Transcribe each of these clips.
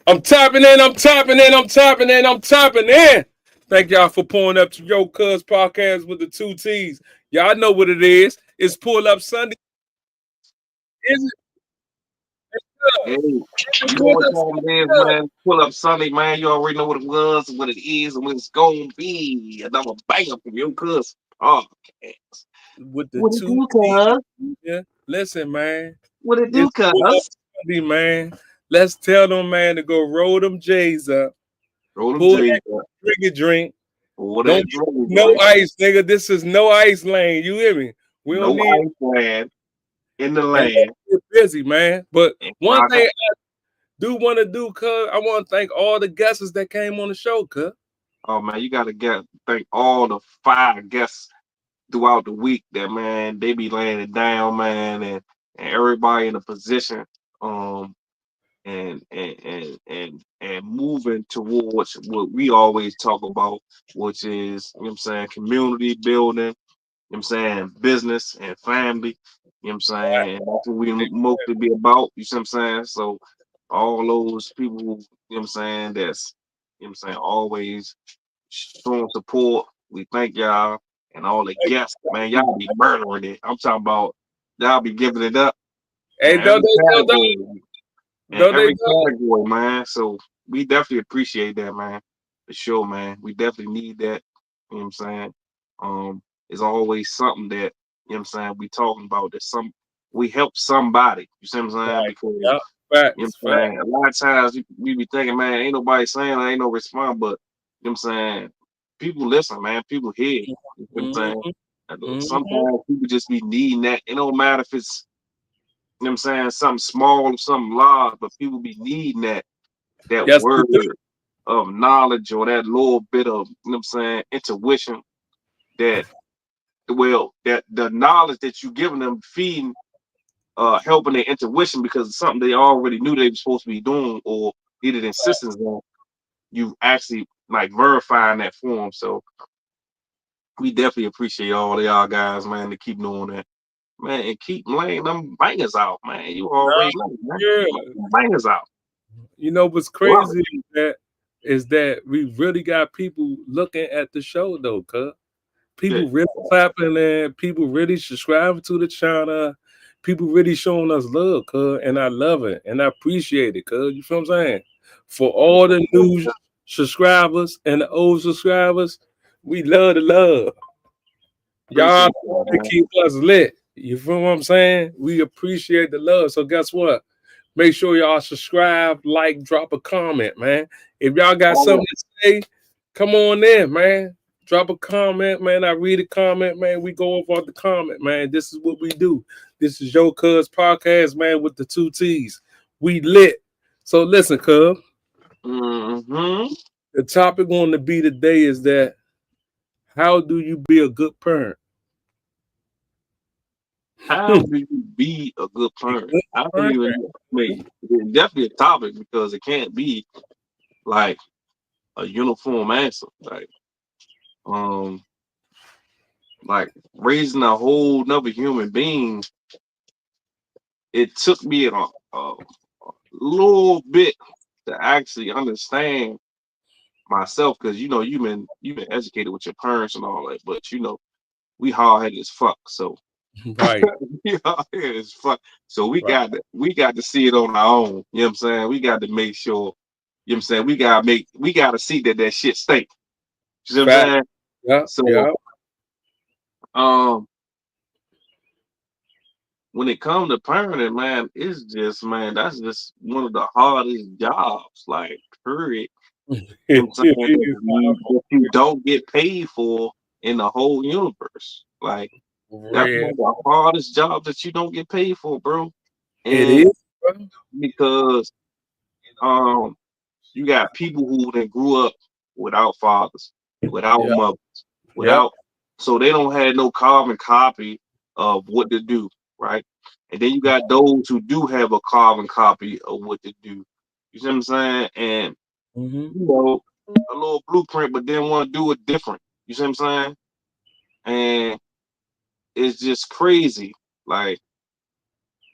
I'm tapping in, I'm tapping in, I'm tapping in, I'm tapping in. Thank y'all for pulling up to your Cuz Podcast with the two T's. Y'all know what it is. It's Pull Up Sunday. Is Hey, it you know Pull what Up time it is, Sunday? man. Pull up Sunday, man. You already know what it was, what it is, and what it's gonna be. Another banger from your cuz. Oh, With the what it two do, T's. cuz? Yeah. Listen, man. What it do, It's Pull Up cuz? Sunday, man. Let's tell them, man, to go roll them J's up. Roll them Pull J's that up. drink. Pour Don't that get drink, no boy. ice, nigga. This is no ice lane. You hear me? We don't No need ice land in the and let's land. get busy, man. But And one rock thing out. I do want to do, cuz I want to thank all the guests that came on the show, cuz. Oh man, you gotta thank all the 5 guests throughout the week that man they be laying it down, man, and everybody in a position. Um and moving towards what we always talk about, which is, you know what I'm saying, community building, you know what I'm saying, business and family, you know what I'm saying, and that's what we mostly be about, you see what I'm saying? So all those people who, you know what I'm saying, that's, you know what I'm saying, always showing support. We thank y'all and all the guests, man. Y'all be murdering it. I'm talking about y'all be giving it up in Hey, every category in don't they every know? category, man. So we definitely appreciate that, man. For sure, man. We definitely need that. You know what I'm saying? It's always something that, you know what I'm saying, we talking about that we help somebody. You see what I'm saying? Right. Because Yep. you know Facts. what I'm Facts. saying, a lot of times we be thinking, man, ain't nobody saying, ain't no response, but you know what I'm saying, people listen, man, people hear. You know what I'm saying? Mm-hmm. And Mm-hmm. sometimes people just be needing that. It don't matter if it's, you know what I'm saying, something small or something large, but people be needing that Yes, we word do. of knowledge or that little bit of, you know what I'm saying, intuition that, well, that the knowledge that you giving them feeding, helping their intuition because it's something they already knew they were supposed to be doing or needed insistence on. You actually like verifying that for them. So we definitely appreciate all of y'all guys, man, to keep doing that. Man, and keep laying them bangers out, man. You already know, man. Yeah. Lay them bangers out. You know what's Love crazy is that we really got people looking at the show though, cuz. it. People really clapping and people really subscribing to the channel. People really showing us love, cuz, and I love it and I appreciate it, cuz. You feel what I'm saying? For all the new subscribers and the old subscribers, we love the love. Y'all Appreciate that, to man. keep us lit. You feel what I'm saying? We appreciate the love. So guess what? Make sure y'all subscribe, like, drop a comment, man. If y'all got All something to say, come on in, man. Drop a comment, man. I read a comment, man. We go over the comment, man. This is what we do. This is your Cuz Podcast, man, with the two T's. We lit. So listen, Cuz, mm-hmm. the topic on the be today is that how do you be a good parent? How do you be a good parent? Good I don't parent. even know. I mean, it's definitely a topic because it can't be like a uniform answer. Um, like raising a whole nother human being, it took me a little bit to actually understand myself because you've been educated with your parents and all that, but we hard headed as fuck. So Right, we hard headed as fuck. So we right. got to see it on our own. You know what I'm saying? We got to make sure. You know what I'm saying? We gotta see that shit stink. You know what I'm Fact. saying? Yeah, So yeah. um when it comes to parenting, man, it's just, man, that's just one of the hardest jobs, like, period. You know what I'm saying? That you don't get paid for in the whole universe. Like, that's one Red. of the hardest jobs that you don't get paid for, bro. It And is, bro. because um you got people who then grew up without fathers, without Yeah, mothers, yeah. without, so they don't have no carbon copy of what to do, right? And then you got those who do have a carbon copy of what to do. You see what I'm saying? And Hmm. you know, a little blueprint, but then want to do it different. You see what I'm saying? And it's just crazy, like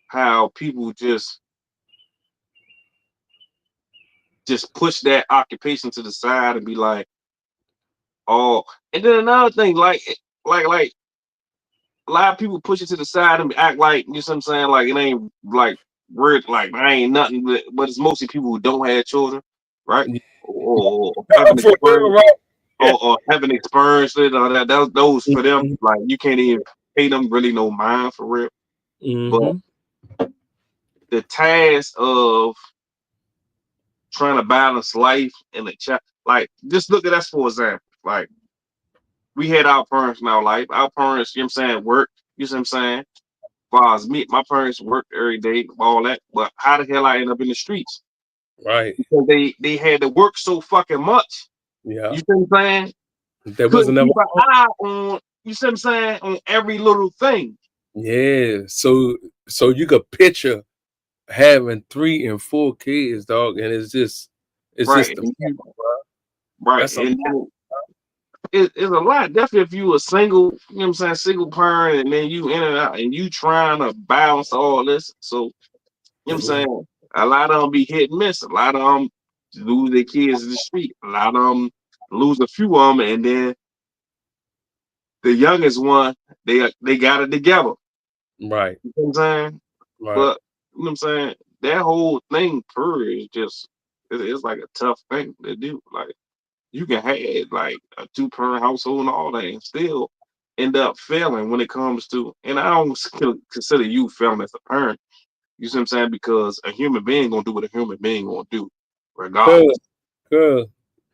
how people just push that occupation to the side and be like, oh. And then another thing, like a lot of people push it to the side and act like, you know what I'm saying, like it ain't like weird, like I ain't nothing, but it's mostly people who don't have children, right? Or haven't For real, experienced, right? Yeah. or haven't experienced it, or that those for them, Mm-hmm. like you can't even pay them really no mind for real. But Mm-hmm. the task of trying to balance life and the child, like just look at us for example, like we had our parents in our life, our parents, you know what I'm saying, work, you know what I'm saying. Far as me, my parents worked every day, all that. But how the hell I end up in the streets? Right. Because they had to work so fucking much. Yeah. You see what I'm saying? There Couldn't wasn't ever. keep an eye on, you see what I'm saying, on every little thing. Yeah. So you could picture having 3 and 4 kids, dog, and it's just Right. the And you, minimum, bro. right. That's a And then it's a lot. Definitely if you a single, you know what I'm saying, single parent, and then you in and out and you trying to balance all this. So, you know what I'm lot. saying? A lot of them be hit and miss. A lot of them lose their kids in the street. A lot of them lose a few of them, and then the youngest one, they got it together. Right. You know what I'm saying? Right. But you know what I'm saying? That whole thing per is just it's like a tough thing to do. Like you can have like a two-parent household and all that and still end up failing when it comes to, and I don't consider you failing as a parent. You see what I'm saying? Because a human being gonna do what a human being gonna do, Good. regardless. Good.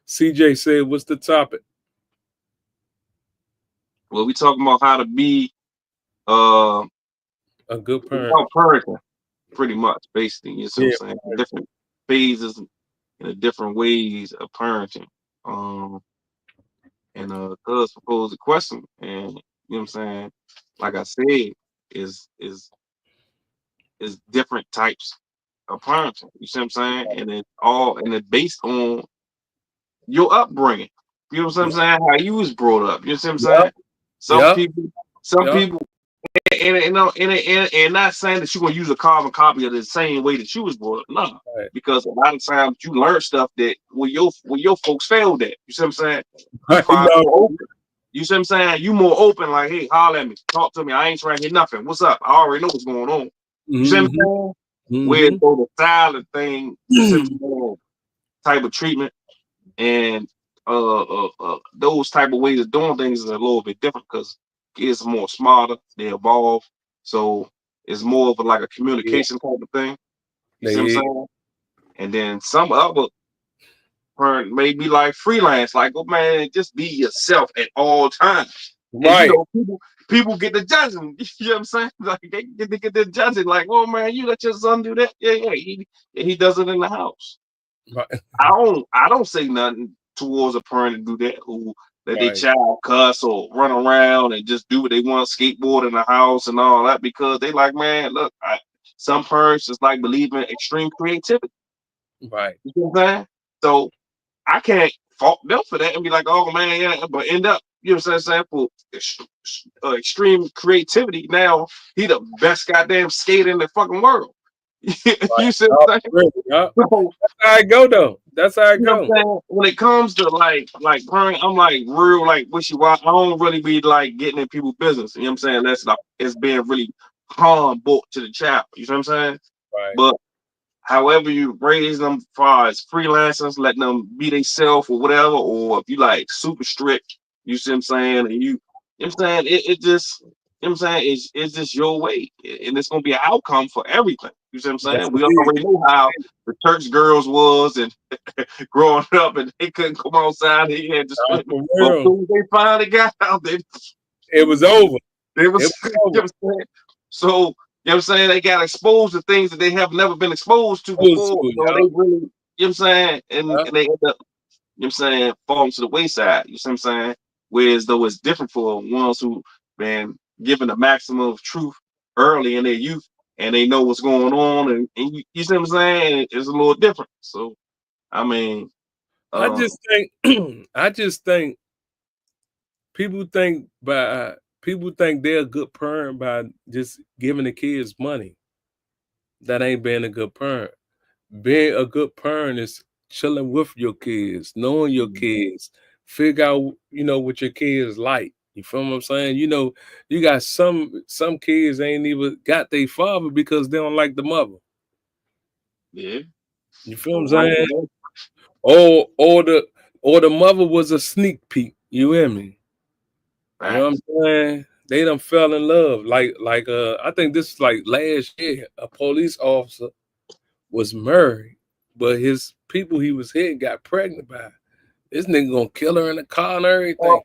CJ said, "What's the topic?" Well, we talking about how to be uh A good parent. about parenting, pretty much, basically. You see what I'm Yeah. saying? Different phases and the different ways of parenting. Um, and Cuz proposed a question, and you know what I'm saying? Like I said, is is is different types of parenting. You see what I'm saying? And it's based on your upbringing. You know what I'm saying? How you was brought up. You see what I'm Yep. saying? Some Yep. people, some Yep. people, and not saying that you're gonna use a carbon copy of the same way that you was brought up. No, Right. because a lot of times you learn stuff that where your folks failed at. You see what I'm saying? You Right. probably No. more open. You see what I'm saying? You more open, like, hey, holler at me, talk to me. I ain't trying to hear nothing. What's up? I already know what's going on. You see what I'm Mm-hmm. saying? Where Mm-hmm. so the silent thing, you see what I'm saying, type of treatment and those type of ways of doing things is a little bit different because kids are more smarter, they evolve, so it's more of like a Yeah. communication type of thing. You see what I'm They saying? And then some other parent may be like freelance, like, oh man, just be yourself at all times. And right. people get the judging. You know what I'm saying? Like they get the judging, like, oh man, you let your son do that? Yeah, yeah, he does it in the house. Right. I don't say nothing towards a parent to do that who let their Right. child cuss or run around and just do what they want, skateboard in the house and all that because they like, man, look, some parents just like believe in extreme creativity. Right. You know what I'm saying? So I can't fault them for that and be like, oh man, yeah, but end up, you know what I'm saying, for extreme creativity. Now he the best goddamn skater in the fucking world. You see what Oh, I'm saying? really? Yep. So, That's how I go though. That's how I you know go. what I'm saying? When it comes to like parent, I'm like real like wishy washy. I don't really be like getting in people's business. You know what I'm saying? That's like it's being really harm brought to the child. You know what I'm saying? Right. But however you raise them, far as freelancers, letting them be themselves or whatever, or if you like super strict, you see what I'm saying? And you know what I'm saying? It just, you know what I'm saying? It's just your way, and it's gonna be an outcome for everything. You see what I'm Yes, saying? it We is. already know how the church girls was and growing up, and they couldn't come outside. They had to Nah, spend. for But as real. soon as they finally got out, It was over. they It was, was you know over. what I'm saying? So, you know what I'm saying? They got exposed to things that they have never been exposed to Old before. school, So y'all. they really, you know what I'm saying? And, Yep. and they end up, you know what I'm saying, falling to the wayside. You see what I'm saying? Whereas though it's different for ones who been given the maximum of truth early in their youth and they know what's going on and you see what I'm saying? It's a little different. So, I mean, I uh, just think I just think people think by people think they're a good parent by just giving the kids money. That ain't being a good parent. Being a good parent is chilling with your kids, knowing your kids, figure out, what your kids like. You feel what I'm saying? You got some kids ain't even got their father because they don't like the mother. Yeah. You feel what I'm saying? Or the mother was a sneak peek. You hear me? You know what I'm saying? They done fell in love. Like I think this is like last year, a police officer was married, but his people he was hitting got pregnant by. This nigga gonna kill her in the car and everything. Oh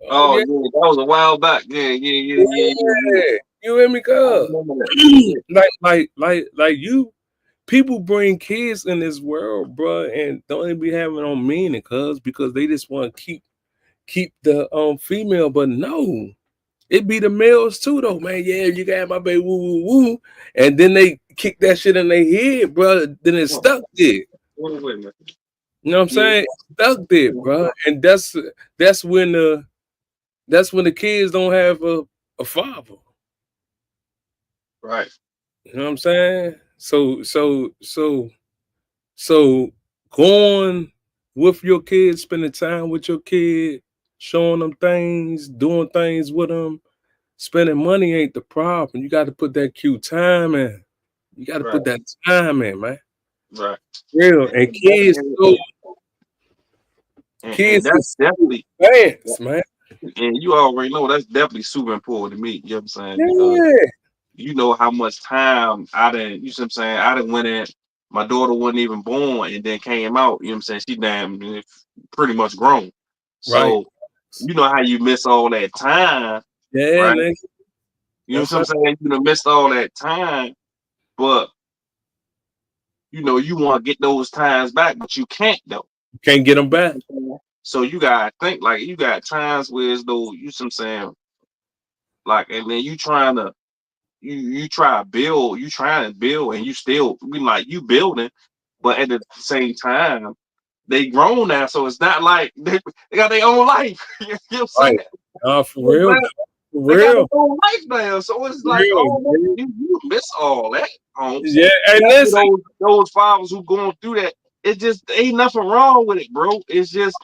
Oh yeah, yeah, that was a while back. Yeah. yeah. You hear me, I cuz? remember that. Yeah. like you. People bring kids in this world, bro, and don't even be having on meaning, cuz, because they just want to keep the female, but no. It be the males too, though, man. Yeah, you got my baby, woo, woo, woo. And then they kick that shit in their head, bro. Then it's stuck there. Wait a minute. You know what I'm Yeah. saying? It's stuck there, bro. And that's when the kids don't have a father. Right. You know what I'm saying? So going with your kids, spending time with your kid, showing them things, doing things with them. Spending money ain't the problem. You got to put that cute time in. You got to Right. put that time in, man. Right. Real. And kids And that's is so definitely, fast, man. and you already know that's definitely super important to me. You know what I'm saying? Because Yeah. you know how much time I didn't, you know what I'm saying? I didn't went in, my daughter wasn't even born and then came out, you know what I'm saying? She damn pretty much grown. Right. So you know how you miss all that time, Yeah, right? nigga. You know That's what I'm how saying? You know, missed all that time, but you know, you want to get those times back, but you can't though. you can't get them back. So you gotta think like you got times where it's though you know what I'm saying, like, and then you trying to build and you still be like you building, but at the same time, they grown now, so it's not like they got their own life. You know what I'm saying? Right. For You know real. what I'm saying? For They got their real. own life now, so it's For like, real. oh, Man. you miss all that, homes. Yeah. And Especially listen. those fathers who going through that. It just ain't nothing wrong with it, bro. It's just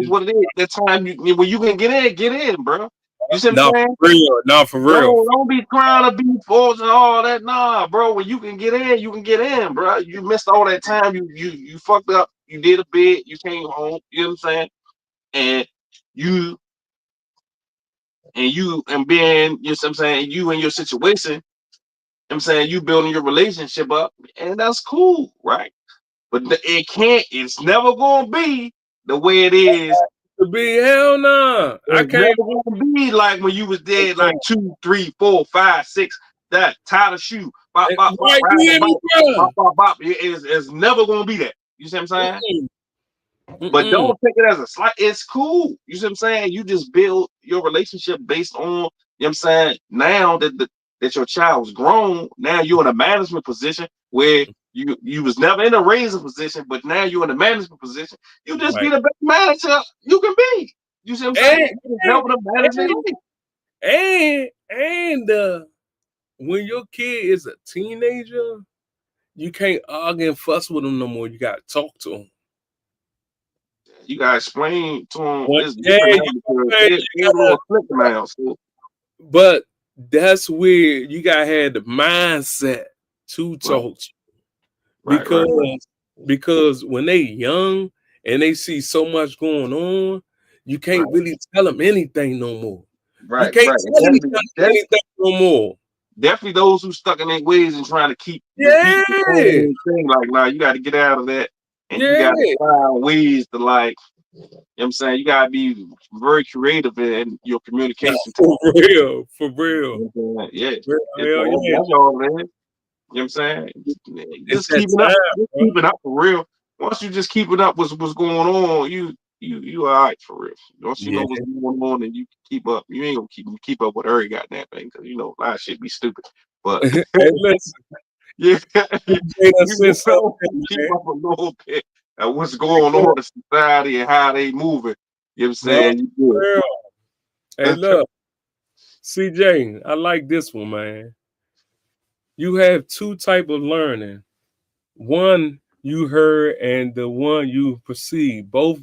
what it is. That time when you can get in, bro. You see what No, I'm saying? for real. No, for real. Don't be trying to be forced and all that. Nah, bro. When you can get in, you can get in, bro. You missed all that time. You fucked up. You did a bit. You came home. You know what I'm saying? And you and being, you know what I'm saying, you and your situation, you know what I'm saying, you building your relationship up, and that's cool, right? But it's never gonna be the way it is. To be hell no. I It's can't. never gonna be like when you was dead, like 2, 3, 4, 5, 6. That tie the shoe, bop, bop, bop, Right, ride you the hear me, bike, bro? bop, bop, bop. It's never gonna be that. You see what I'm saying? Mm-mm. But Mm-mm. don't take it as a slight. It's cool. You see what I'm saying? You just build your relationship based on, you know what I'm saying? Now that your child's grown, now you're in a management position where you was never in a raising position, but now you're in a management position. You just be Right. the best manager you can be. You see what I'm And saying? You just helping them manage their life. and when your kid is a teenager, you can't argue and fuss with them no more. You gotta talk to them. You gotta explain to them What? it's Yeah, different now because they're a little slick now. So but that's where you gotta have the mindset to right, talk to right, right, because when they young and they see so much going on, you can't right, really tell them anything no more. You right, can't right. And tell them anything no more. definitely those who stuck in their ways and trying to keep repeat the Yeah, same thing. Like, nah, you got to get out of that, and you got to yeah, find ways to like. You know what I'm saying, you got to be very creative in your communication. for real, for real. You know what I'm saying? Yeah, Hell yeah, that's all, man. You know what I'm saying? it's Just that keeping up, time, just bro. keeping up for real. Once you just keeping up with what's going on, you all right for real. Once you Yeah. know what's going on and you keep up, you ain't gonna keep up with every goddamn thing because you know a lot of shit be stupid. But Hey, listen, yeah, you done you said something, know, keep man. up a little bit at what's going on in society and how they moving. You know what I'm No, saying? for You real. Hey, good. look, CJ, I like this one, man. You have two type of learning. One, you heard and the one you perceived, both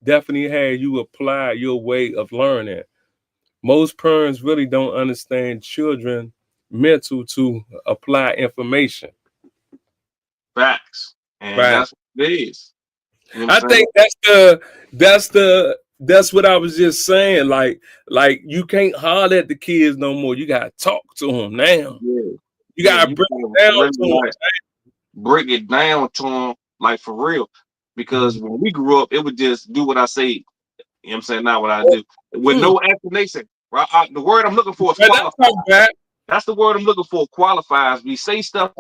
definitely had you apply your way of learning. Most parents really don't understand children mental to apply information. Facts. And Right. that's what it is. You know I what I'm saying? think that's what I was just saying. Like you can't holler at the kids no more. You gotta talk to them now. Yeah. You Yeah, gotta you break gotta it down really to them. like break it down to them like for real. Because when we grew up, it would just do what I say. You know what I'm saying? Not what I do. With Mm. no explanation. Right? The word I'm looking for is But that's qualified. not bad. That's the word I'm looking for. Qualifies. We say stuff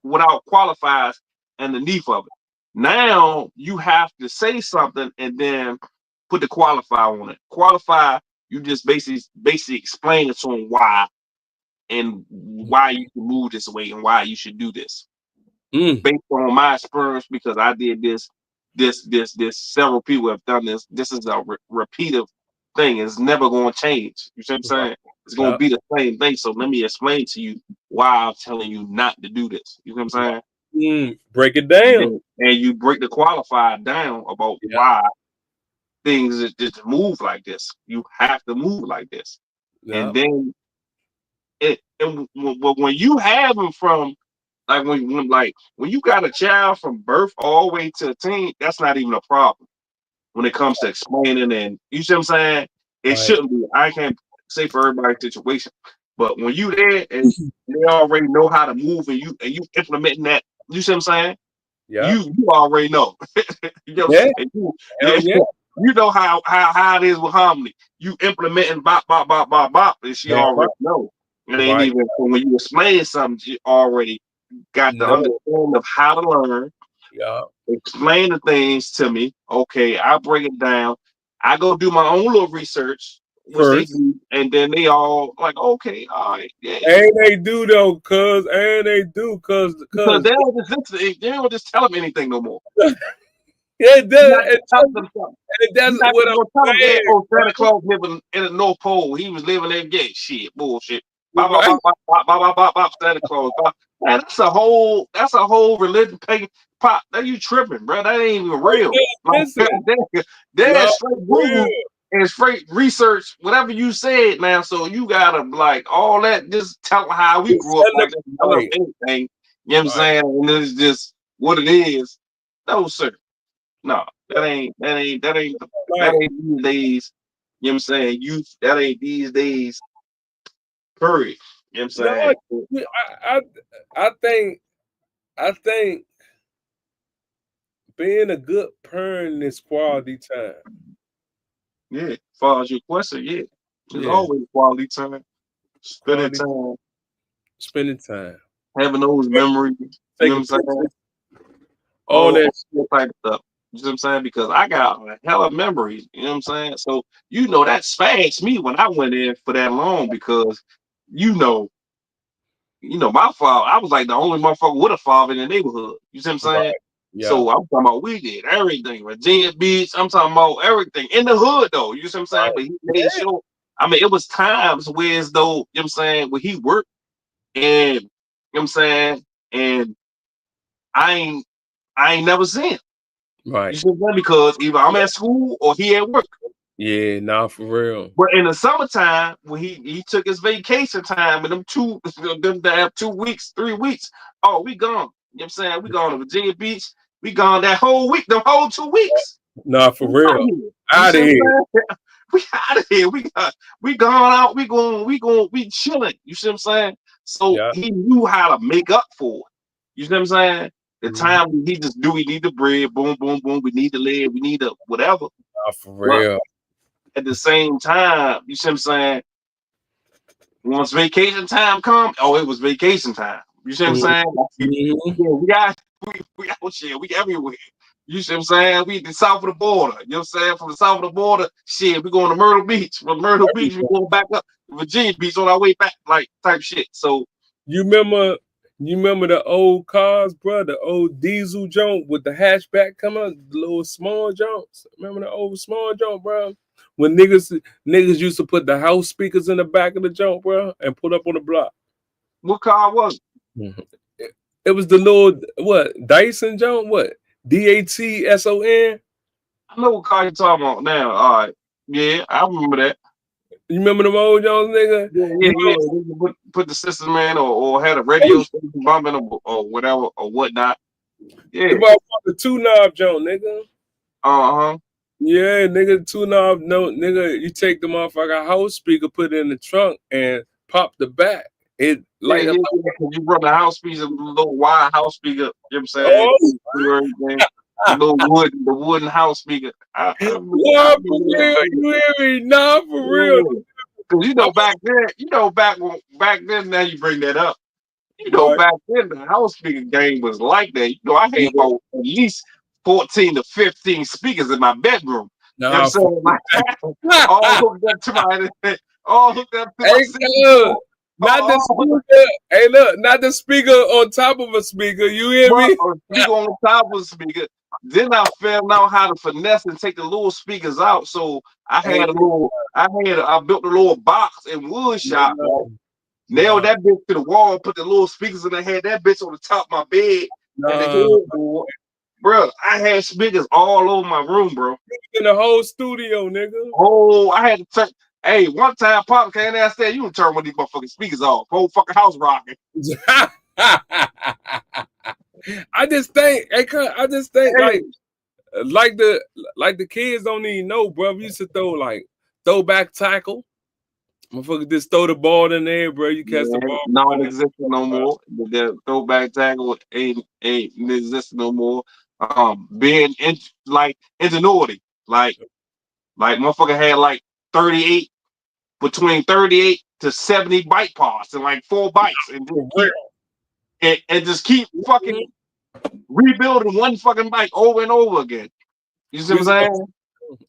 without qualifies underneath of it. Now you have to say something and then put the qualifier on it. Qualify. You just basically explain it to them why and why you can move this way and why you should do this Mm. based on my experience because I did this. Several people have done this. This is a repeated thing. It's never going to change. You see what I'm saying? It's going to Yeah. be the same thing. So let me explain to you why I'm telling you not to do this. You know what I'm saying? Break it down. And you break the qualifier down about Yeah. why things just move like this. You have to move like this, Yeah. and then when you have them from like when you got a child from birth all the way to a teen, that's not even a problem when it comes to explaining and you see what I'm saying? It Right. shouldn't be. I can't say for everybody's situation, but when you there and they already know how to move and you implementing that, you see what I'm saying? Yeah. You already know. You know what Yeah. I'm saying? Hell yeah. You know how it is with Harmony. You implementing bop bop bop bop bop, and she Damn right. already know. It ain't Right. even when you explain something, she already got the No. understanding of how to learn. Yeah. Explain the things to me. Okay, I break it down. I go do my own little research, which they First. do, and then they all like, okay, all right, yeah. And they do though, cuz. And they do, Because they don't just tell them anything no more. it You does. not It, tell them something. that's You not what just I'm gonna tell them, yeah, saying. oh, Santa Claus living in the North Pole. He was living there. Yeah, shit, bullshit. Bop, bop, Right? bop, bop, bop, bop, bop, bop, bop, Santa Claus. Bop. Man, that's a whole religion pagan pop. That you tripping, bro. That ain't even real. Like Listen, no, there's straight for real. Google and straight research, whatever you said now. So you gotta like all that, just tell them how we grew up like that. Tell them Right, anything. You know what I'm right, saying? And it's just what it is. No, sir. No, that right. ain't these days. You know what I'm saying? Youth, that ain't these days. Period. You know what I'm No, saying? I think, I think being a good parent is quality time. Yeah. As far as your question, yeah. It's Yeah, always quality time. Spending quality time, spending time, having those memories. You know taking what I'm saying? pictures, all All that. that type of stuff. You know what I'm saying? Because I got a hell of memories. You know what I'm saying? So you know that spazzed me when I went in for that long because you know my father, I was like the only motherfucker with a father in the neighborhood. You see what I'm saying? Right. Yeah. So I'm talking about we did everything. Virginia Beach, I'm talking about everything. In the hood though, you see what I'm saying? Right. But he made sure, I mean, it was times where as though, you know what I'm saying, where he worked and you know what I'm saying, and I ain't I ain't never seen him. You Right. see what I'm saying? Because either I'm at school or he at work. Yeah. Nah, for real. But in the summertime, when he took his vacation time and them to have 2 weeks, 3 weeks, oh, we gone. You know what I'm saying? We gone to Virginia Beach. We gone that whole week, the whole 2 weeks. Nah, for We out real. here. You Out see of what here. I'm saying? We out of here. We gone out. We chilling. You see what I'm saying? So Yeah. he knew how to make up for it. You see what I'm saying? The Mhm. time he just do, we need the bread, boom, boom, boom. We need the lead, we need the whatever. Nah, for But real. at the same time, you see what I'm saying? Once vacation time come, oh, it was vacation time. You see what I'm Mhm. saying? Like, Mhm. yeah, we out here, we everywhere. You see what I'm saying? We the south of the border. You know what I'm saying? From the south of the border, shit, we going to Myrtle Beach. From Myrtle Beach, we going back up to Virginia Beach on our way back, like type shit. So You remember? You remember the old cars, bro? The old diesel jump with the hatchback coming out, the little small jumps. Remember the old small jump, bro? When niggas used to put the house speakers in the back of the jump, bro, and put up on the block. what car was it? Mhm. It was the little what Dyson jump? What? DATSON. I know what car you talking about now. All right. Yeah, I remember that. You remember them old Jones, nigga? Yeah, You yeah, yeah. We can put the system in or had a know, radio station bumping or whatever or whatnot. the Yeah. motherfucker two knob Jones, nigga. Uh-huh. Yeah, nigga, two knob. No, nigga, you take the motherfucker house speaker, put it in the trunk, and pop the back. It Yeah, light up. yeah, yeah. You run the house speaker, the little wide house speaker, you know what I'm saying? Oh, Everything. The wooden house speaker. I yeah, for remember that real. too. You hear me? Nah, for real. Yeah. Cause I'm back then, now you bring that up. right. Back then the house speaker game was like that. I Yeah, had about at least 14 to 15 speakers in my bedroom. You know what I'm nah, for saying? Like all hooked up to my all hooked up to my hey, cuz, CD4. not the All speaker. Hey, look, not the speaker on top of a speaker. You hear but me? a speaker on the top of the speaker. Then I found out how to finesse and take the little speakers out. So Hey, I built a little box in wood shop, right? nah, Nailed nah, that bitch to the wall, put the little speakers in. I had that bitch on the top of my bed and the nah. headboard. Bro, I had speakers all over my room, bro. In the whole studio, nigga. Oh, I had to turn. Hey, one time Pop came there and said, "You can turn one of these motherfucking speakers off. Whole fucking house rocking." I just think, hey, cuz, I just think Hey, like the like the kids don't even know, bro. We used to throw like throwback tackle. Motherfucker just throw the ball in there, bro. You catch the man, ball. non-existent no more. The throwback tackle ain't existing no more. Being like ingenuity, like motherfucker had like 38 between 38 to 70 bite parts and like 4 bites and just For keep just keep fucking real. rebuilding one fucking bike over and over again. You see We what used to I'm go, saying?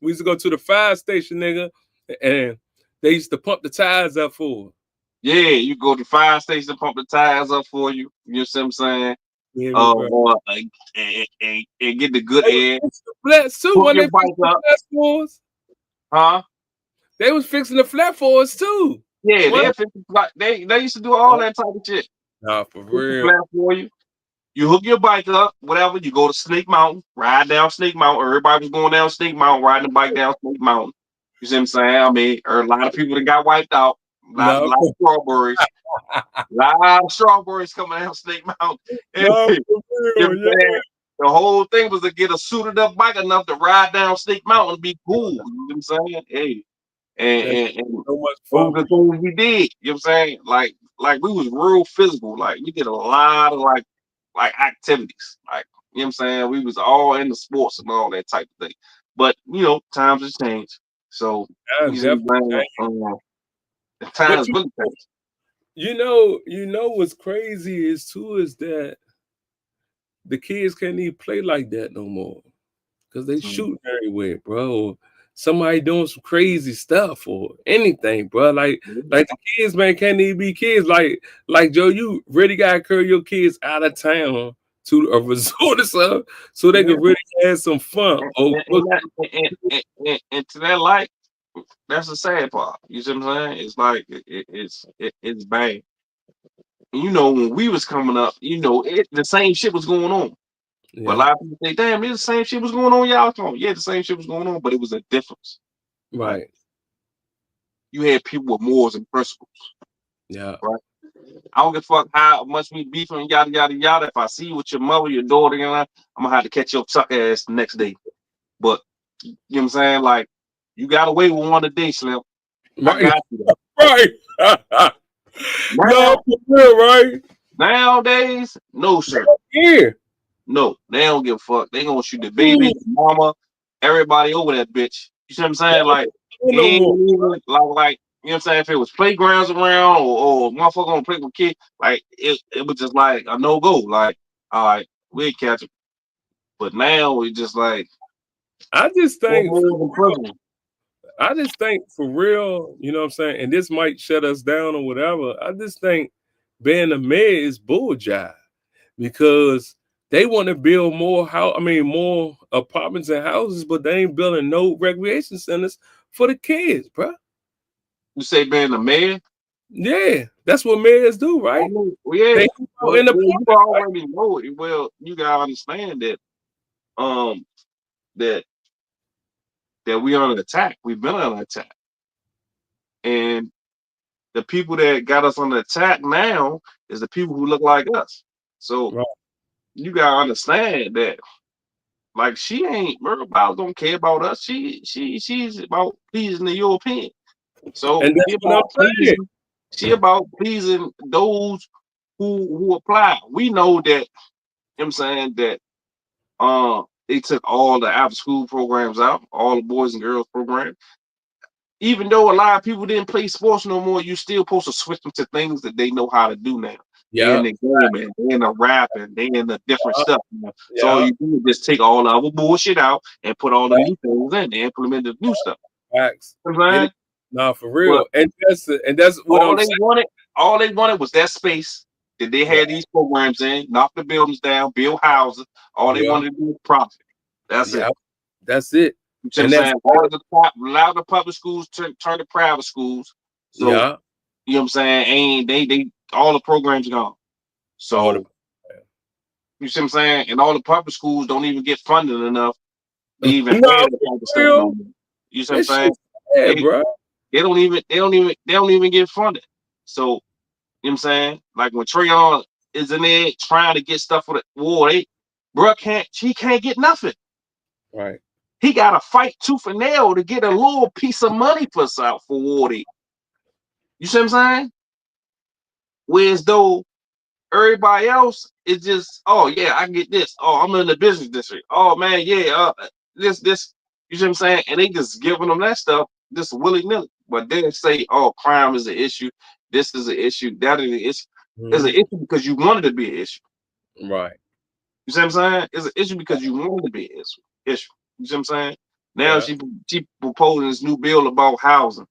we used to go to the fire station, nigga, and they used to pump the tires up for us. Yeah, you go to fire station, pump the tires up for you. You see what I'm saying? You hear me, bro? And get the good They was air. fixing the flats too. Hook When your they bike fixed the up, flats for us, huh? they was fixing the flat for us too. Yeah, What? they used to do all that type of shit. Nah, for Fix the real. flat for you. You hook your bike up, whatever. You go to Snake Mountain, ride down Snake Mountain. Everybody was going down Snake Mountain, riding the bike down Snake Mountain. You see what I'm saying? I mean, a lot of people that got wiped out. Nah, Lot of strawberries. Lot of strawberries coming down Snake Mountain. nah, Hey, for you know real. what I'm saying? The whole thing was to get a suited up bike enough to ride down Snake Mountain and be cool. You know what I'm saying? Hey, Yeah, and so much those fun. are the things we did. You know what I'm saying? Like we was real physical. Like we did a lot of like activities. Like, you know what I'm saying? We was all into sports and all that type of thing. But times have changed. So Yeah, you see what definitely. I'm saying? The But times really changed. what's crazy is too is that the kids can't even play like that no more because they Mhm. shooting everywhere, bro. Somebody doing some crazy stuff or anything, bro. Like the kids, man, can't even be kids. Like Joe, you really gotta carry your kids out of town to a resort or something so they Yeah. can really have some fun. And, Oh, and, look, and, that, and to that light, that's the sad part. You see what I'm saying? It's like it's bad. When we was coming up, the same shit was going on. But a yeah, lot of people say, damn, it's the same shit was going on, y'all. Yeah, the same shit was going on, but it was a difference. Right? right, You had people with morals and principles, yeah. right? I don't give a fuck how much we beefing, yada yada yada. If I see you with your mother, your daughter, I'm gonna have to catch your suck ass the next day. But you know what I'm saying? Like, you got away with one today, Slim. I Right, got you. right. No, Now, for real, right? nowadays, no, sir. Yeah. No, they don't give a fuck. They gonna shoot the baby, the mama, everybody over that bitch. You see what I'm saying? Like, it No ain't more. even like you know what I'm saying? If it was playgrounds around or motherfucker gonna play with kids, like it was just like a no go. Like, all right, we'll catch it. But now we just like I just no think more than prison. I just think for real, you know what I'm saying, and this might shut us down or whatever. I just think being a mayor is bull jive because they want to build more apartments and houses, but they ain't building no recreation centers for the kids, bro. You say being a man? Yeah, that's what mayors do, I right? mean, well, yeah. They go Well, in the you park, right? already know it. Well, you gotta understand that um that we under attack. We've been under attack, and the people that got us on the attack now is the people who look like us. So Right. you gotta understand that, like, she ain't Murder Bowles don't care about us. She's about pleasing the European. So And that's what I'm saying. she about pleasing those who apply. We know that, you know what I'm saying, that they took all the after school programs out, all the boys and girls programs. Even though a lot of people didn't play sports no more, you still supposed to switch them to things that they know how to do now. They in Yeah. the gaming, they in the rapping, they in the different Yeah. stuff. You know? So all Yeah. you do is just take all the other bullshit out and put all the new things in and implement the new stuff. Facts. You know what I'm Get saying? it? Nah, for But real. And that's what all I'm they saying. wanted, was that space that they Yeah. had these programs in, knock the buildings down, build houses. All they Yeah. wanted to do was profit. That's Yeah. it. That's it. You see what I'm And that's saying? it. A lot of the public schools turn to private schools. So Yeah. you know what I'm saying? Ain't they all the programs gone. All the So you see what I'm saying? And all the public schools don't even get funded enough to even have nah, that type of for stuff no real. more. You see what I'm That saying? shit's sad, They bro. they don't even get funded. So you know what I'm saying? Like when Trayon is in there trying to get stuff for the war, he can't get nothing. Right. He gotta fight tooth and nail to get a little piece of money for Wardy. You see what I'm saying? Whereas though everybody else is just, oh yeah, I get this. Oh, I'm in the business district. Oh man, yeah, this. You see what I'm saying? And they just giving them that stuff just willy nilly. But then say, oh, crime is an issue. This is an issue. That is an issue. It's an Mhm. issue because you wanted to be an issue. Right. You see what I'm saying? It's an issue because you wanted to be an issue. You see what I'm saying? Now Yeah. she proposing this new bill about housing.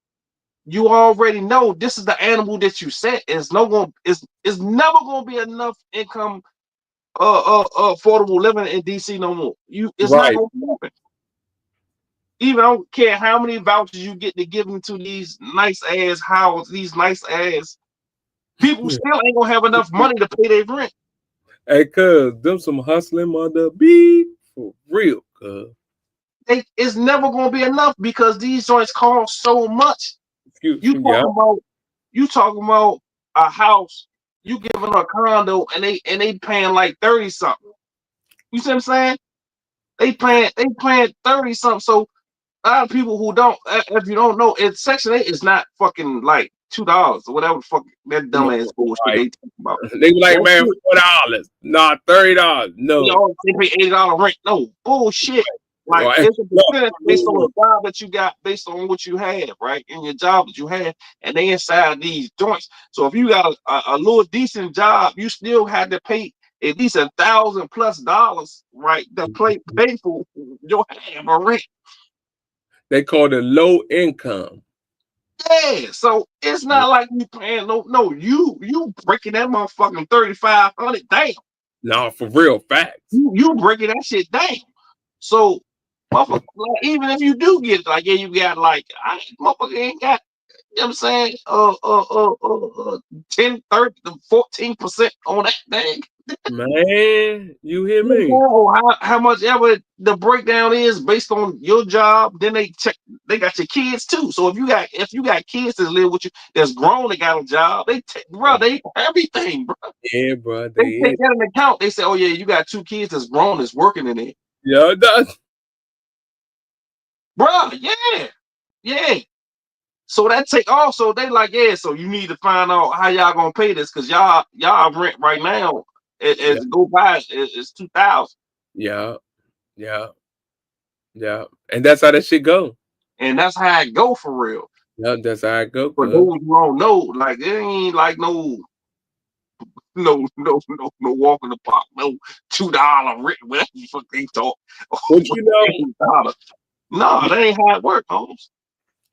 You already know this is the animal that you set. It's never gonna be enough income, affordable living in DC no more. It's not Right. gonna happen. Even I don't care how many vouchers you get to give them to these nice ass houses, these nice ass people still ain't gonna have enough money to pay their rent. Hey, cuz, them some hustling mother beat for real, cuz. It's never gonna be enough because these joints cost so much. Excuse You me, yeah. talking about a house, you giving a condo and they paying like 30 something. You see what I'm saying? They paying 30 something. So a lot of people who don't, if you don't know, it's Section 8 is not fucking like $2 or whatever the fuck that No, dumbass bullshit right. they talk about. They be like, That man, shit, $4. Nah, $30. No. they pay $80 rent. No bullshit. Like Right. it's a No, percentage based on the job that you got, based on what you have, right? In your job that you have, and they inside these joints. So if you got a little decent job, you still had to pay at least $1,000+ right to pay for your half of rent. they call it low income. Yeah, so it's not like you paying no, you breaking that motherfucking 3,500 down. Nah, for real, facts. You breaking that shit down. So motherfucker, like, even if you do get like, yeah, you got like, motherfucker ain't got, you know what I'm saying, 10, 30, 14% on that thing. Man, you hear You know me? what I'm saying? Or how much ever the breakdown is based on your job, then they check. They got your kids too. So if you got kids that live with you that's grown, they got a job. They take, bro, they everything, bro. Yeah, bro, They they take is. that into account. They say, oh yeah, you got 2 kids that's grown, that's working in it, Yeah, that's bro. Yeah, yeah. So that take also they like, yeah. So you need to find out how y'all gonna pay this because y'all rent right now yeah, as go by it's 2,000. yeah, yeah, yeah. And that's how that shit go. And that's how it go for real. Yeah, that's how it go, For cuz. those who don't know, like it ain't like no walk in the park, no $2 rent, whatever the fuck they talk. But you know, $8. No, that ain't how it work, Holmes.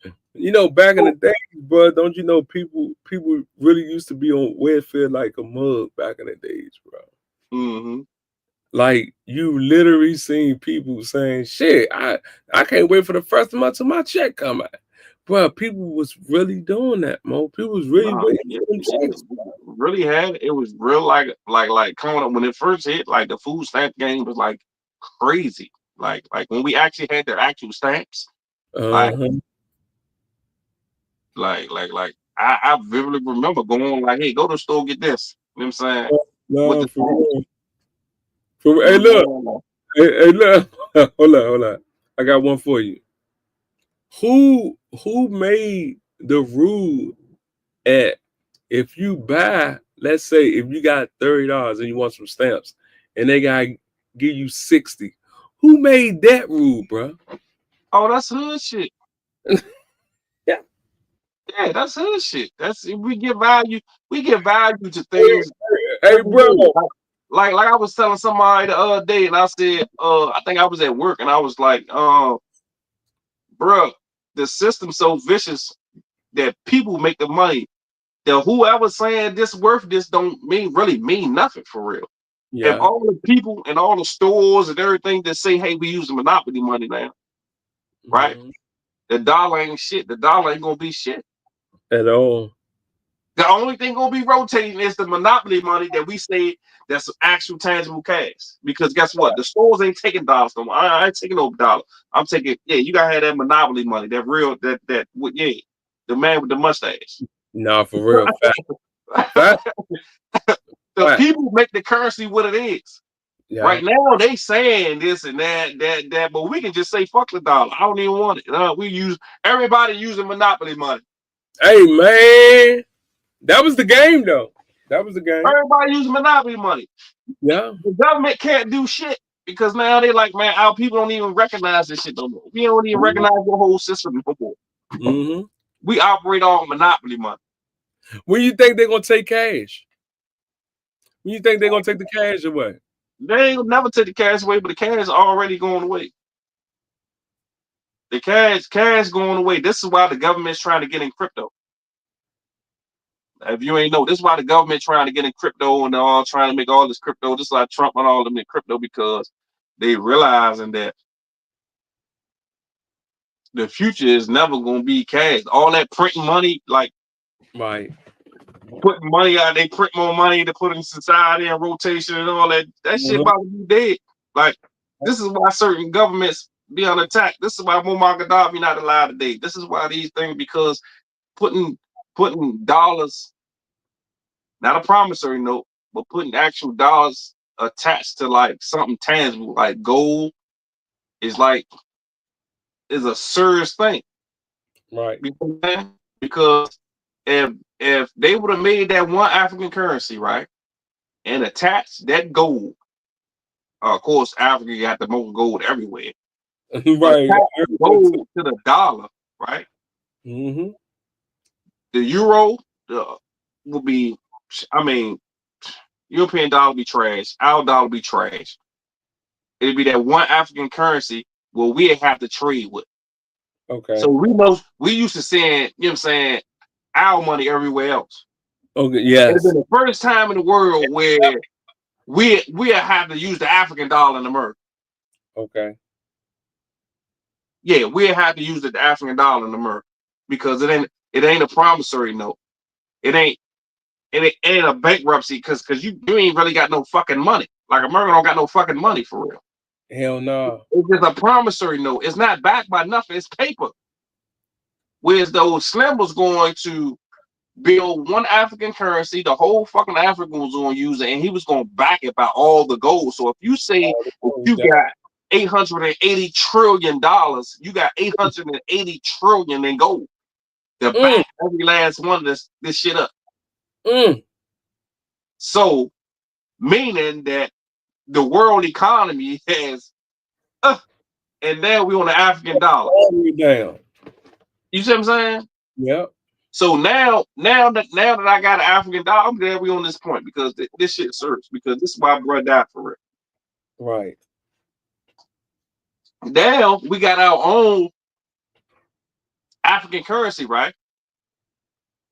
back in the days, bro, don't you know people really used to be on welfare like a mug back in the days, bro. Mm-hmm. Like you literally seen people saying, "Shit, I can't wait for the first month till my check come out." Bro, people was really doing that, man. People was really No, waiting yeah, for them yeah, checks, bro. really had it. It was real like coming up when it first hit, like the food stamp game was like crazy. Like when we actually had the actual stamps, like Uh-huh. I vividly remember going like, hey, go to the store, get this. You know what I'm saying? With No, the for stamps. real. For real. You Hey, know look. what I'm Hey, look. Hold on. I got one for you. Who made the rule at if you buy, let's say if you got $30 and you want some stamps and they gotta give you 60, who made that rule, bro? Oh, that's hood shit. Yeah. Yeah, that's hood shit. That's we give value. We give value to Hey, things hey, every bro. day. Like I was telling somebody the other day, and I said, I think I was at work, and I was like, bro, the system's so vicious that people make the money. That whoever saying this worth this don't really mean nothing for real. If Yeah. all the people and all the stores and everything that say, hey, we using monopoly money now, right? Mhm. The dollar ain't shit. The dollar ain't gonna be shit. At all. The only thing gonna be rotating is the monopoly money that we say that's actual tangible cash. Because guess what? The stores ain't taking dollars no more. I ain't taking no dollar. I'm taking, yeah, you gotta have that monopoly money, that real yeah, the man with the mustache. Nah, for real. Fact. The Fact. people make the currency what it is. Yeah. Right now they saying this and that, but we can just say fuck the dollar. I don't even want it. We use everybody using monopoly money. Hey, man. That was the game, though. That was the game. Everybody using monopoly money. Yeah. The government can't do shit because now they like, man, our people don't even recognize this shit no more. We don't even recognize the whole system no more. Mm-hmm. We operate on monopoly money. When you think they're gonna take cash? When you think they're gonna take the cash away? They ain't never take the cash away, but the cash is already going away. The cash going away. This is why the government's trying to get in crypto. If you ain't know, this is why the government trying to get in crypto and they're all trying to make all this crypto. Just like Trump and all of them in crypto because they realizing that the future is never going to be cash. All that printing money, like Right. putting money out, they print more money to put in society and rotation and all that. That shit Mhm. about to be dead. Like this is why certain governments be on attack. This is why Muammar Gaddafi not alive today. This is why these things because putting dollars, not a promissory note, but putting actual dollars attached to like something tangible, like gold, is like is a serious thing. Right. Because if they would have made that one African currency, right, and attached that gold, of course, Africa got the most gold everywhere, but Right. attach gold to the dollar, right? Mm-hmm. The euro will be, I mean, European dollar be trash, our dollar be trash. It'd be that one African currency where we have to trade with. Okay. So we used to send, you know what I'm saying, our money everywhere else. Okay. It'd Yes. been the first time in the world where we have to use the African dollar in America. Okay. Yeah, we have to use the African dollar in America because it ain't a promissory note. It ain't a bankruptcy because you ain't really got no fucking money. Like America don't got no fucking money for real. Hell no. It's just a promissory note. It's not backed by nothing. It's paper. Whereas those Slim was going to build one African currency, the whole fucking Africa was going to use it, and he was going to back it by all the gold. So if you say if you got $880 trillion, you got 880 trillion in gold to Mm, back every last one of this shit up. mm. So meaning that the world economy has, and now we on the African dollar. All the way down. You see what I'm saying? Yep. So now that I got an African dollar, I'm glad we on this point because this shit serves because this is why I brought that for it. Right. Now we got our own African currency, right?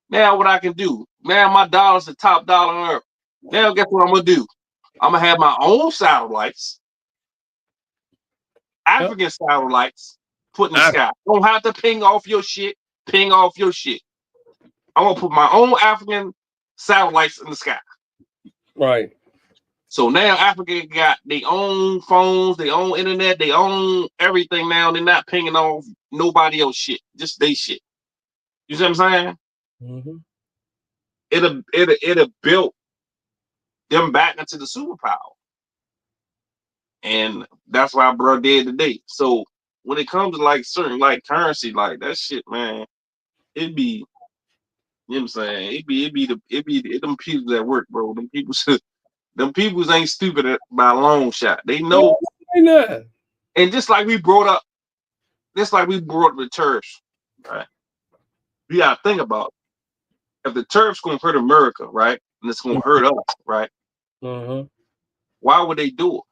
Now what I can do? Now my dollar's the top dollar on earth. Now guess what I'm gonna do? I'm gonna have my own satellites, Yep. African satellites, put in the I, sky. Don't have to ping off your shit. Ping off your shit. I'm gonna put my own African satellites in the sky. right. So now Africa got their own phones, their own internet, their own everything now. They're not pinging off nobody else shit, just they shit. You see what I'm saying? Mm-hmm. It'll built them back into the superpower. And that's why bro did today. So when it comes to like certain like currency, like that shit, man, it be, you know what I'm saying? It them people that work, bro. Them peoples ain't stupid by a long shot. They No, know. why not? And just like we brought up the turfs, right? You gotta think about it. If the turfs gonna hurt America, right? And it's gonna hurt us, right? Uh-huh. Why would they do it?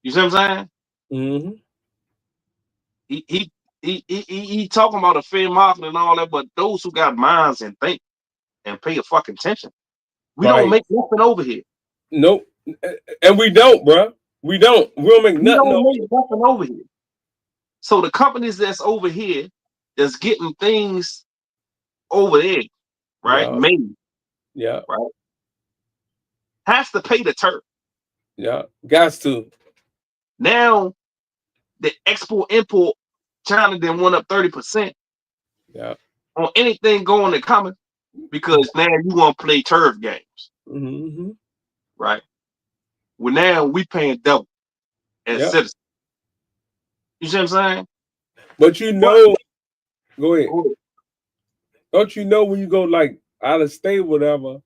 You see what I'm saying? Mm-hmm. He he he talking about a fair market and all that, but those who got minds and think and pay a fucking attention. We don't Right. make nothing over here. Nope. And we don't, bro. We don't. We don't make We nothing don't of make it. nothing over here. So the companies that's over here that's getting things over there, right? Yeah. Made, Yeah. right? Has to pay the turf. Yeah. Got to. Now the export import China then went up 30% Yeah. on anything going and coming because now you want to play turf games, Mm-hmm. right? Well, now we paying double as Yeah. citizens. You see what I'm saying? But you But know, go ahead. Don't you know when you go like out of state, whatever,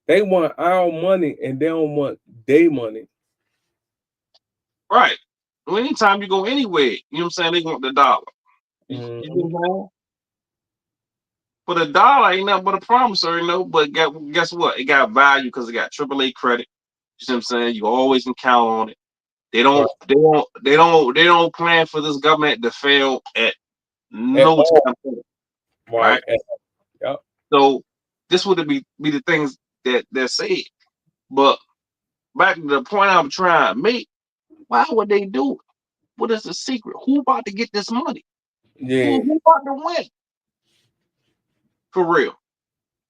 they want our money and they don't want their money. right. Well, anytime you go anywhere, you know what I'm saying, they want the dollar. You know Mm-hmm. what I'm saying? But a dollar ain't nothing but a promissory note. But guess what? It got value because it got AAA credit. You see what I'm saying? You always can count on it. Right. They don't plan for this government to fail at At no all. time, Right. right? Yeah. So this would be the things that they're saying. But back to the point I'm trying to make, why would they do it? What is the secret? Who about to get this money? Yeah. Who about to win? For real.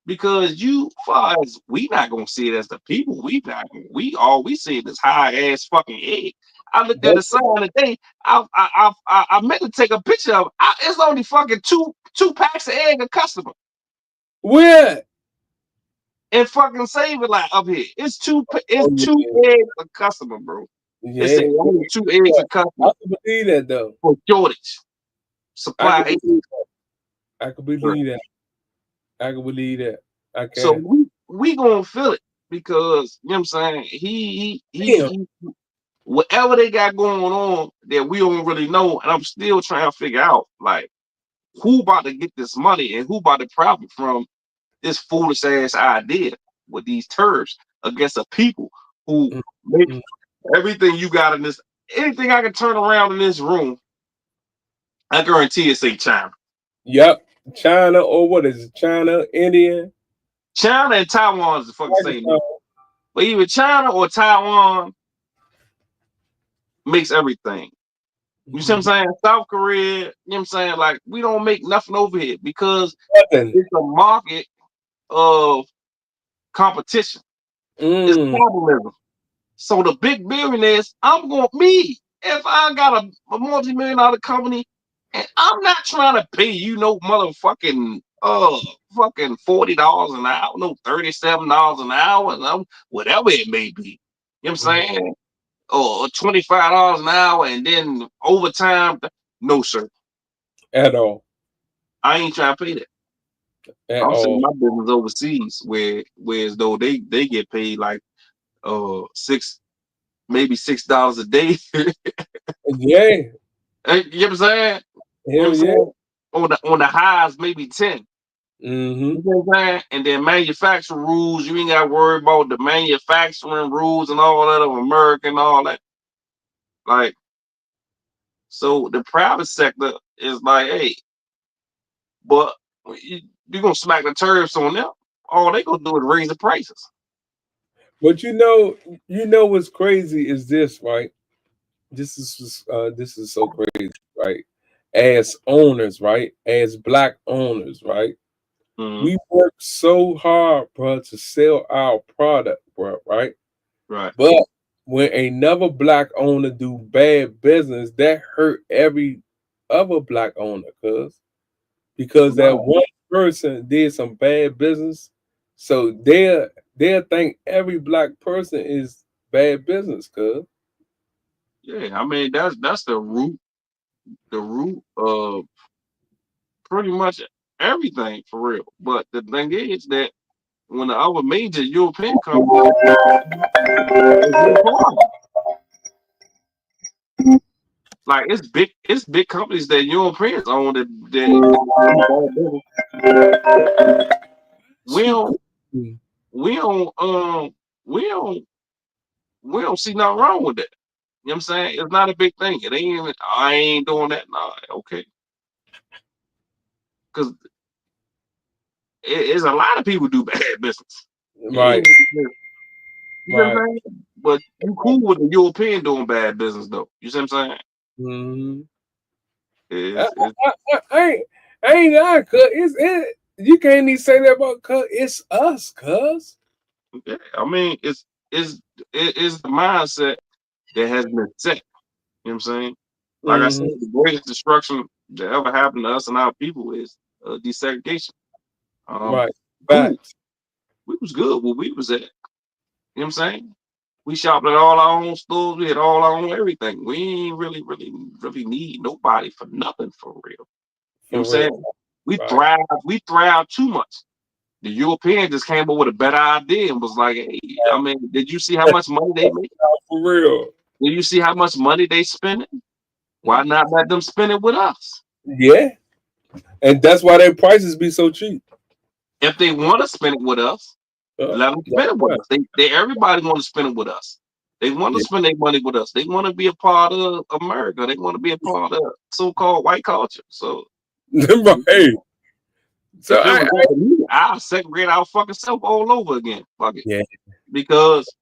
Because you far as we not gonna see it as the people, we all we see it as high ass fucking egg. I looked at the sign today. I meant to take a picture of it. It's only fucking two packs of egg a customer Where? and fucking save it like up here. Oh It's two yeah. eggs a customer, bro. It's Yeah. only two eggs a I customer can believe that though. for shortage I can supply. believe I can believe that. I can believe that. I So can. we gonna feel it because you know what I'm saying. Damn. Whatever they got going on that we don't really know, and I'm still trying to figure out like who about to get this money and who about to profit from this foolish ass idea with these turfs against a people who make Mm-hmm. everything you got in this. Anything I can turn around in this room, I guarantee it's say China. Yep. China or what is it? China, India, China and Taiwan is the fucking same. Pakistan. But either China or Taiwan makes everything. You see what I'm Mm-hmm. saying? South Korea, you know what I'm saying? Like, we don't make nothing over here because Nothing. it's a market of competition. It's Mm. capitalism. So the big billionaires, I'm going me. If I got a multi-million dollar company and I'm not trying to pay you no motherfucking fucking $40 an hour, no $37 an hour, no, whatever it may be. You know what I'm Mm. saying? Or $25 an hour and then overtime. No, sir. At all. I ain't trying to pay that. At I'm saying all. my business overseas whereas though they get paid like six maybe $6 a day. Yeah. You know what I'm saying? You know what Hell I'm yeah. saying? On the highs, maybe 10. Mm-hmm. You know what I'm saying? And then manufacturing rules, you ain't gotta worry about the manufacturing rules and all that of America and all that. Like, so the private sector is like, hey, but you're gonna smack the tariffs on them. All they gonna do is raise the prices. But what's crazy is this, right? This is so crazy, right? As owners, right? As black owners, right? Mm-hmm. We work so hard, bro, to sell our product. bankrupt, right? Right. But when another black owner do bad business, that hurt every other black owner, because that Right. one person did some bad business, so they'll think every black person is bad business, Yeah. I mean, that's the root of pretty much everything for real. But the thing is that when the other major European companies is no problem. Like it's big companies that Europeans own that do bad business. We She don't cool. we don't we don't we don't see nothing wrong with that. You know what I'm saying? It's not a big thing. It ain't even, I ain't doing that. Nah, okay. Because it's a lot of people do bad business. It Right, ain't just, you know what right. I'm saying? But you cool with the European doing bad business though. You see what I'm saying? Mm-hmm. I, It's I ain't that, you can't even say that about it's us, yeah, I mean it's the mindset that has been set. You know what I'm saying? Like I said, Mm-hmm. the greatest destruction that ever happened to us and our people is desegregation. Um, Right. cool. Facts. We was good where we was at. You know what I'm saying? We shopped at all our own stores. We had all our own everything. We ain't really need nobody for nothing for real. You know what I'm For saying? real. We Right. thrive. We thrive too much. The European just came up with a better idea and was like, "Hey, I mean, did you see how much money they make? For real. Did you see how much money they spending? Why not let them spend it with us? Yeah. And that's why their prices be so cheap. If they want to spend it with us, let them That's spend it with right. us. They everybody want to spend it with us. They want to Yeah. spend their money with us. They want to be a part of America. They want to be a part of so-called white culture. So Right. So if it was up to me, I'll segregate our fucking self all over again. Fuck it. yeah. Because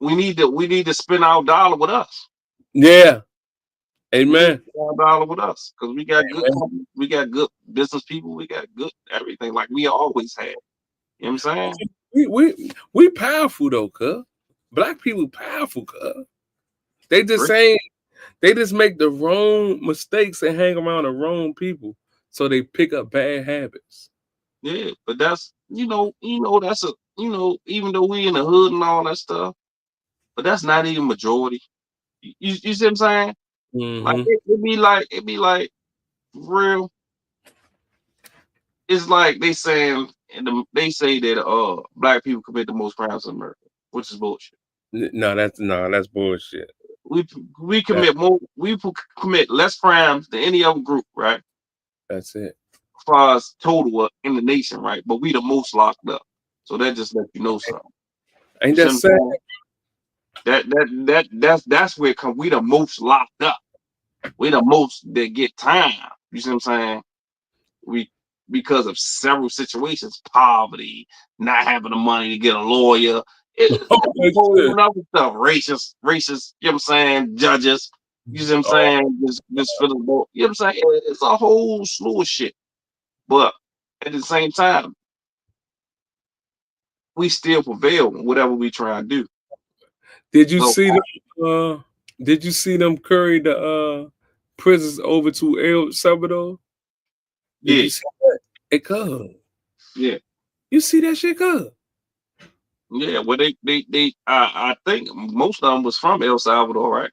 we need to spend our dollar with us. Yeah. We need to Amen. spend our dollar with us. Because we got good companies, we got good business people, we got good everything like we always had. You know what I'm saying? We powerful though, Black people powerful, They just Right? saying they just make the wrong mistakes and hang around the wrong people, so they pick up bad habits. Yeah, but that's that's a even though we in the hood and all that stuff, but that's not even majority. You see what I'm saying? Like Mm-hmm. it be like real. It's like they saying they say that black people commit the most crimes in America, which is bullshit. That's bullshit. We we That, commit more commit less crimes than any other group, right? that's it. As far as total in the nation, right? But we the most locked up. So that just lets you know something. You Ain't see that what I'm sad? saying? That's where it come. We the most locked up. We the most that get time. You see what I'm saying? We because of several situations, poverty, not having the money to get a lawyer. It's a Oh, whole shit. other stuff. Racist, you know what I'm saying? Judges, you see what I'm Oh, saying? Just for the vote. You know what I'm saying? It's a whole slew of shit. But at the same time, we still prevail in whatever we try to do. did you So see them? Did you see them carry the prisons over to El Salvador? Did yeah, you see that? It cuz. yeah. You see that shit, cuz? Yeah, well, I think most of them was from El Salvador, right?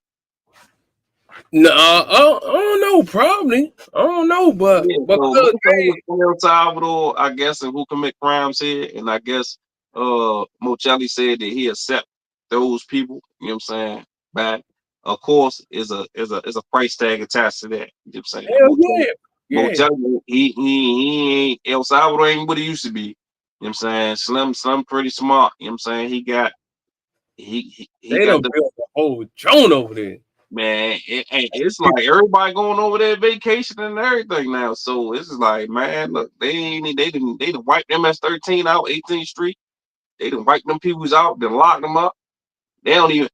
No, I don't know. Probably, I don't know, Yeah, but so cuz, most of them was from El Salvador, I guess, and who commit crimes here, and I guess Mochelli said that he accept those people. You know what I'm saying? Back, of course, is a price tag attached to that. You know what I'm saying? hell yeah, yeah. Mochelli, he ain't El Salvador ain't what it used to be. You know what I'm saying? Slim pretty smart. You know what I'm saying? He They got done the built a whole joint over there. man, it's like everybody going over there vacation and everything now. So it's just like, man, look, they didn't wipe them S13 out, 18th Street. They didn't wipe them peoples out, then lock them up. They don't even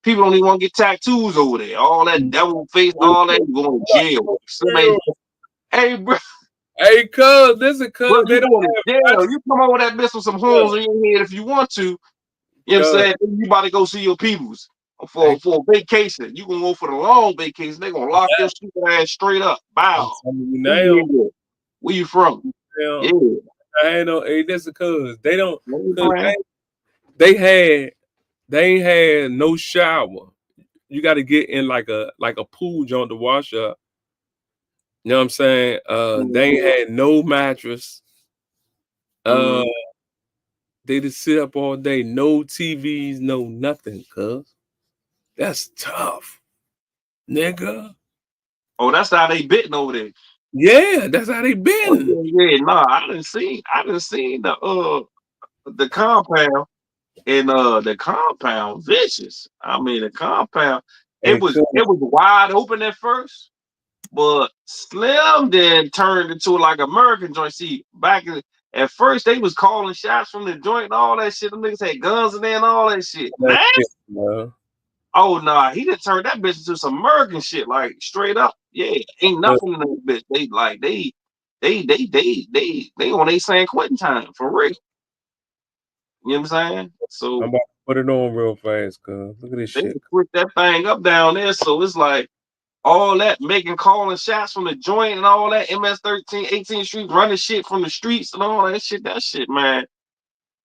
people don't even want to get tattoos over there. All that devil face, all that you going to jail. Somebody, hey bro, Hey, cuz, listen, cuz, you they don't going to have jail. You come over that bitch with some horns on your head if you want to. You know what I'm God, saying? You about to go see your peoples hey, for a vacation. You gonna go for the long vacation. They gonna lock your stupid ass straight up. I'm Bow. telling you Who now, you with? Where you from? now, Yeah. I ain't no, hey, that's because they don't, What you cause playing? they ain't had no shower. You got to get in like a pool joint to wash up. You know what I'm saying? They ain't had no mattress. Uh, Mm-hmm. they just sit up all day, no TVs, no nothing. Cuz that's tough, nigga. Oh, that's how they bitten over there. Yeah, that's how they Oh been. yeah, nah. I didn't see the compound and the compound vicious. I mean the compound. Hey, cuz, It was wide open at first. But Slim then turned into like American joint. See, at first they was calling shots from the joint and all that shit. Them niggas had guns in there and all that shit. that Nah. shit, man. Oh nah, he done turned that bitch into some American shit, like straight up. Yeah, ain't Cuz, nothing in that bitch. They on they San Quentin time for real. You know what I'm saying? I'm So about to put it on real fast, cuz. Look at this they shit. put that thing up down there. So it's like all that making calling shots from the joint and all that MS 13, 18th Street, running shit from the streets and all that shit, man.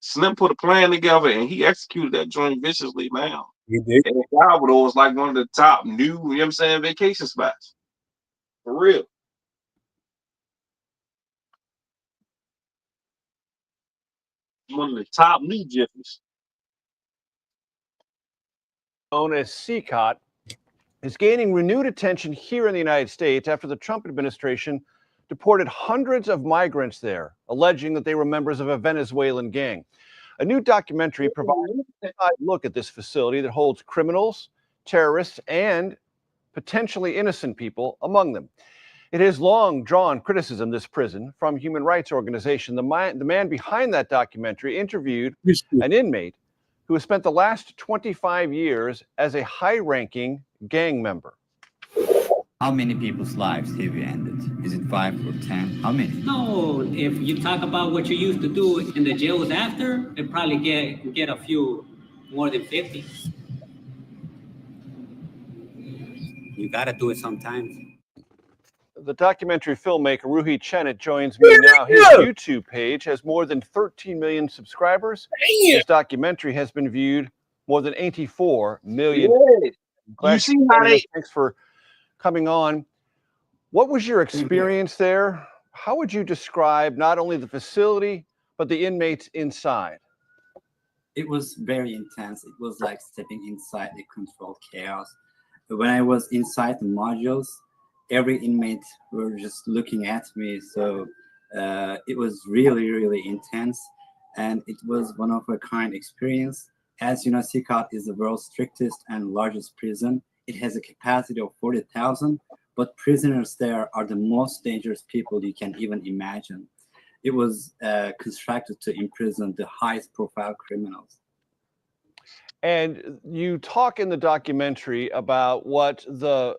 Slim put a plan together and he executed that joint viciously, man. You did. And Salvador was like one of the top new, you know what I'm saying, vacation spots. For real. One of the top new jiffies. Known as CCOT, is gaining renewed attention here in the United States after the Trump administration deported hundreds of migrants there, alleging that they were members of a Venezuelan gang. A new documentary provides a inside look at this facility that holds criminals, terrorists, and potentially innocent people among them. It has long drawn criticism, this prison, from human rights organizations. The man behind that documentary interviewed This shit. an inmate who has spent the last 25 years as a high-ranking gang member. How many people's lives have you ended? Is it 5 or 10? How many? No, if you talk about what you used to do in the jails after, it probably get a few more than 50. You gotta do it sometimes. The documentary filmmaker Ruhi Chenet joins me now. His Yeah. YouTube page has more than 13 million subscribers. Damn. His documentary has been viewed more than 84 million. Yeah. Glad You see how joining us. they Thanks for coming on. What was your experience there? How would you describe not only the facility, but the inmates inside? It was very intense. It was like stepping inside a controlled chaos. When I was inside the modules, every inmate were just looking at me. So it was really, really intense. And it was one of a kind experience. As you know, CCOT is the world's strictest and largest prison. It has a capacity of 40,000, but prisoners there are the most dangerous people you can even imagine. It was constructed to imprison the highest profile criminals. And you talk in the documentary about what the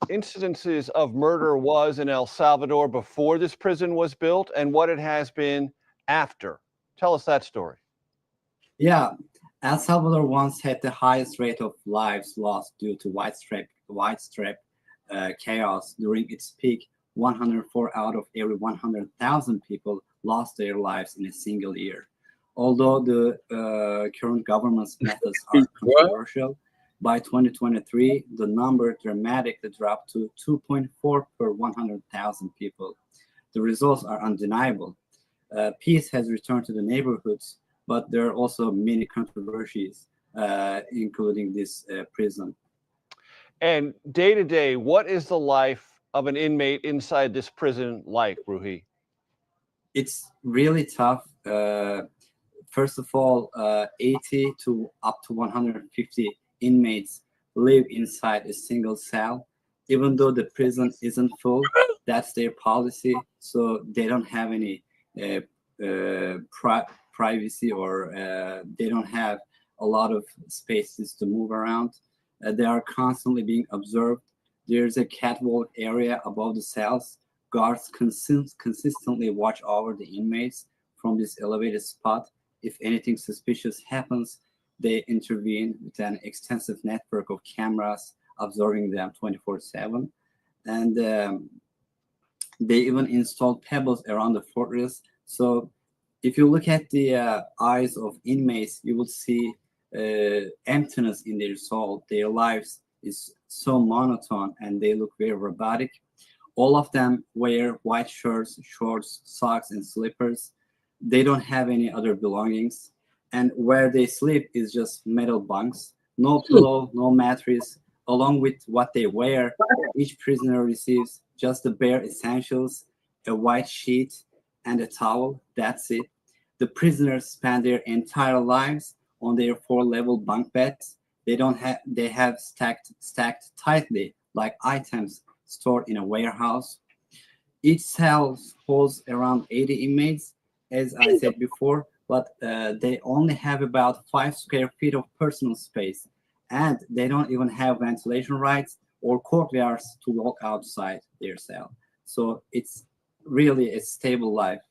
incidences of murder was in El Salvador before this prison was built and what it has been after. Tell us that story. Yeah, El Salvador once had the highest rate of lives lost due to widespread chaos. During its peak, 104 out of every 100,000 people lost their lives in a single year. Although the current government's methods are What? controversial, by 2023, the number dramatically dropped to 2.4 per 100,000 people. The results are undeniable. Peace has returned to the neighborhoods, but there are also many controversies, including this prison. And day to day, what is the life of an inmate inside this prison like, Ruhi? It's really tough. First of all, 80 to up to 150 inmates live inside a single cell. Even though the prison isn't full, that's their policy. So they don't have any privacy, or they don't have a lot of spaces to move around. They are constantly being observed. There's a catwalk area above the cells. Guards consistently watch over the inmates from this elevated spot. If anything suspicious happens, they intervene with an extensive network of cameras observing them 24/7. And they even installed pebbles around the fortress. So if you look at the eyes of inmates, you will see emptiness in their soul. Their lives is so monotone and they look very robotic. All of them wear white shirts, shorts, socks, and slippers. They don't have any other belongings. And where they sleep is just metal bunks, no pillow, no mattress. Along with what they wear, each prisoner receives just the bare essentials, a white sheet, and a towel. That's it. The prisoners spend their entire lives on their 4-level bunk beds. They have stacked tightly like items stored in a warehouse. Each cell holds around 80 inmates, as I said before, but they only have about 5 square feet of personal space, and they don't even have ventilation rights or courtyards to walk outside their cell. So it's really a stable life.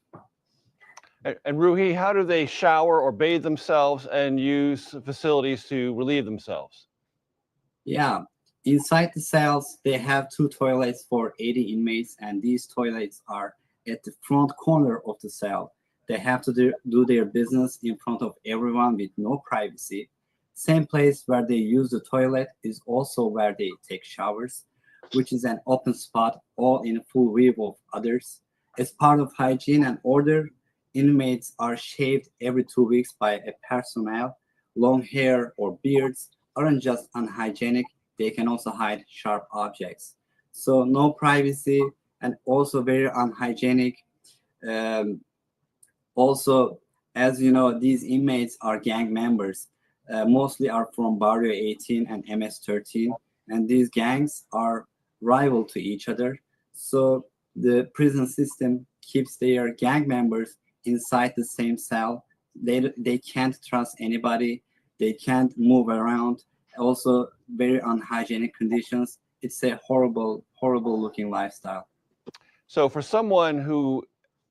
And Ruhi, how do they shower or bathe themselves and use facilities to relieve themselves? Yeah, inside the cells, they have 2 toilets for 80 inmates, and these toilets are at the front corner of the cell. They have to do their business in front of everyone with no privacy. Same place where they use the toilet is also where they take showers, which is an open spot, all in full view of others. As part of hygiene and order, inmates are shaved every 2 weeks by a personnel. Long hair or beards aren't just unhygienic, they can also hide sharp objects. So no privacy and also very unhygienic. Also, as you know, these inmates are gang members. Mostly are from Barrio 18 and MS-13, and these gangs are rival to each other. So the prison system keeps their gang members inside the same cell. They can't trust anybody. They can't move around. Also, very unhygienic conditions. It's a horrible looking lifestyle. So for someone who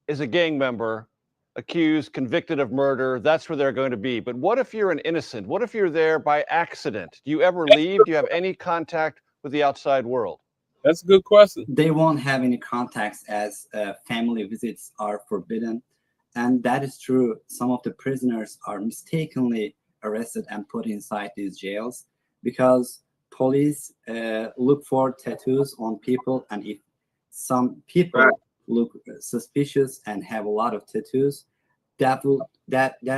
is a gang member, accused, convicted of murder, that's where they're going to be. But what if you're an innocent? What if you're there by accident? Do you ever leave? Do you have any contact with the outside world? That's a good question. They won't have any contacts as family visits are forbidden. And that is true. Some of the prisoners are mistakenly arrested and put inside these jails because police look for tattoos on people. And if some people look suspicious and have a lot of tattoos, that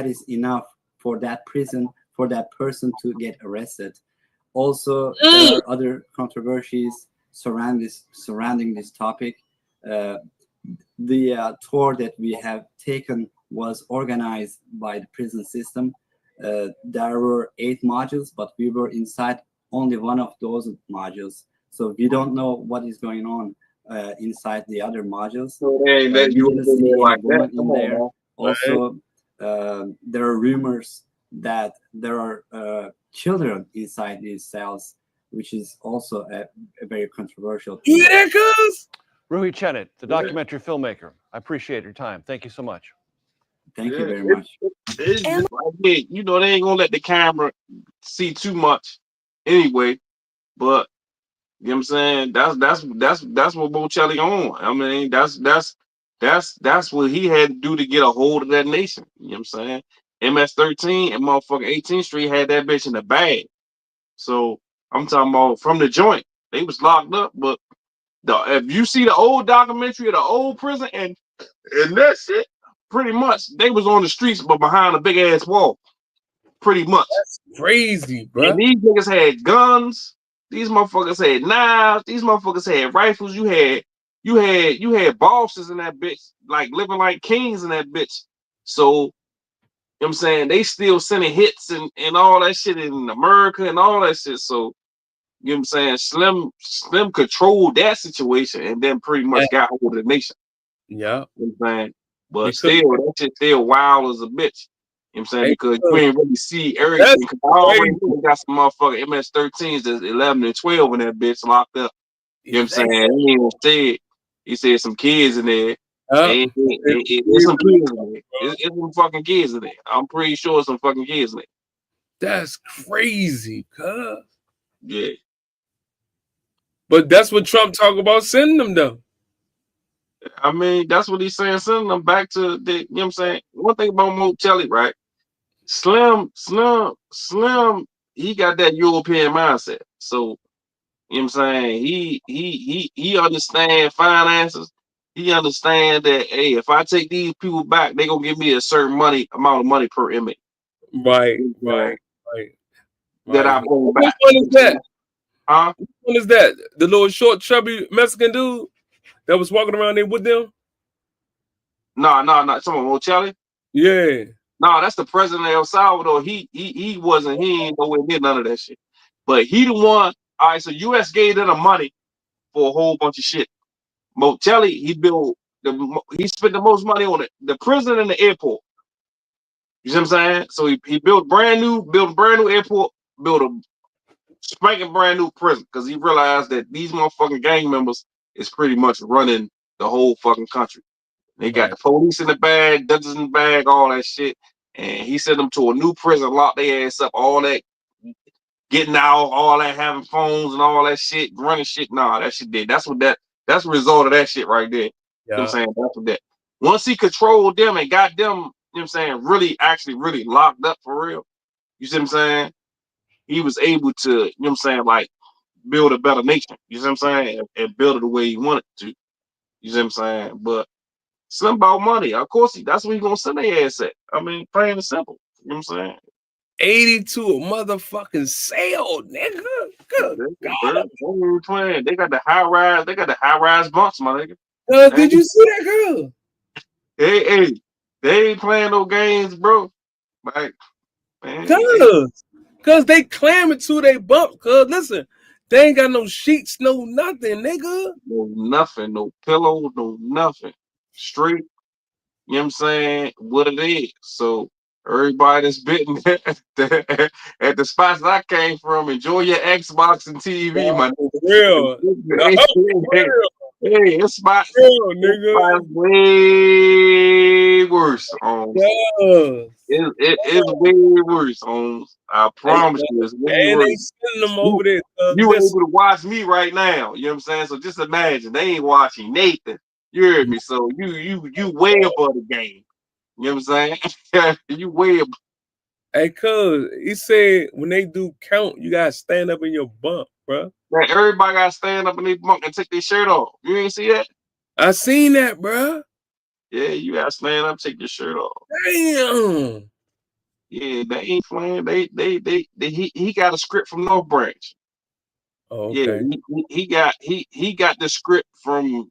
is enough for that person to get arrested. Also, there are other controversies surrounding this topic. The tour that we have taken was organized by the prison system. There were 8 modules, but we were inside only one of those modules, so we don't know what is going on inside the other modules. So they let you in like that. In there. Also, there are rumors that there are children inside these cells, which is also a very controversial thing. Yeah, cuz. Ruhi Chenit, the documentary filmmaker. I appreciate your time. Thank you so much. Thank you very much. It's just like, you know, they ain't gonna let the camera see too much anyway. But you know what I'm saying? That's what Bocelli on. I mean, that's what he had to do to get a hold of that nation. You know what I'm saying? MS-13 and motherfucking 18th Street had that bitch in the bag. So I'm talking about from the joint. They was locked up, but if you see the old documentary of the old prison and that shit, pretty much they was on the streets but behind a big ass wall. Pretty much. That's crazy, bro. And these niggas had guns. These motherfuckers had knives. These motherfuckers had rifles. You had bosses in that bitch, like living like kings in that bitch. So, you know what I'm saying? They still sending hits and all that shit in America and all that shit. So, you know what I'm saying? Slim controlled that situation and then pretty much got hold of the nation. Yeah. You know what I'm saying? But still, that shit still wild as a bitch. You know what I'm saying? Because you ain't really see everything. Because I already got some motherfucking MS-13s that's 11 and 12 in that bitch locked up. You know what I'm saying? He ain't said. He said some kids in there. There's some kids in there. It's some fucking kids in there. I'm pretty sure some fucking kids in there. That's crazy, cuz. Yeah. But that's what Trump talk about sending them though. I mean, that's what he's saying. Sending them back to the, you know what I'm saying? One thing about Motelli, right? Slim, he got that European mindset. So, you know what I'm saying? He understand finances. He understand that, hey, if I take these people back, they gonna give me a certain amount of money per inmate. Right, You know, right, right, that I right. bring Which back. one is that? Huh? Which one is that? The little short, chubby Mexican dude that was walking around there with them? No. Someone Motelli? Yeah. No, that's the president of El Salvador. He ain't nowhere near none of that shit. But he the one. All right, so US gave them the money for a whole bunch of shit. Motelli, he spent the most money on it. The prison and the airport. You see what I'm saying? So he built a brand new airport, built a spanking brand new prison because he realized that these motherfucking gang members is pretty much running the whole fucking country. They got the police in the bag, judges in the bag, all that shit. And he sent them to a new prison, locked their ass up, all that getting out, all that having phones and all that shit, running shit. Nah, that shit did. That's the result of that shit right there. You know what I'm saying? That's what that. Once he controlled them and got them, you know what I'm saying, really locked up for real. You see what I'm saying? He was able to, you know what I'm saying, like build a better nation. You see what I'm saying? And build it the way he wanted to. You see what I'm saying? But it's not about money. Of course, that's where he's gonna send their ass at. I mean, plain and simple. You know what I'm saying? 82 a motherfucking sale, nigga. Good God. Playing. They got the high rise. They got the high rise bunks, my nigga. Did you see that girl? Hey, they ain't playing no games, bro. Like, man, Cause they clamming to they bump. Cause listen, they ain't got no sheets, no nothing, nigga. No nothing, no pillow, no nothing. Straight, you know what I'm saying, what it is. So everybody that's bitten at the spots that I came from, enjoy your Xbox and TV, my For real. Hey, it's spot nigga. way worse. It's way worse. I promise you, it's way And worse. they sending them over there. You able to watch me right now. You know what I'm saying? So just imagine they ain't watching Nathan. You heard me? So you way above the game. You know what I'm saying? You way above. Hey, cuz he said when they do count, you gotta stand up in your bunk, bro. Man, everybody gotta stand up in their bunk and take their shirt off. You ain't see that? I seen that, bro. Yeah, you gotta stand up, take your shirt off. Damn. Yeah, they ain't playing. He got a script from North Branch. Oh, okay. Yeah, he got the script from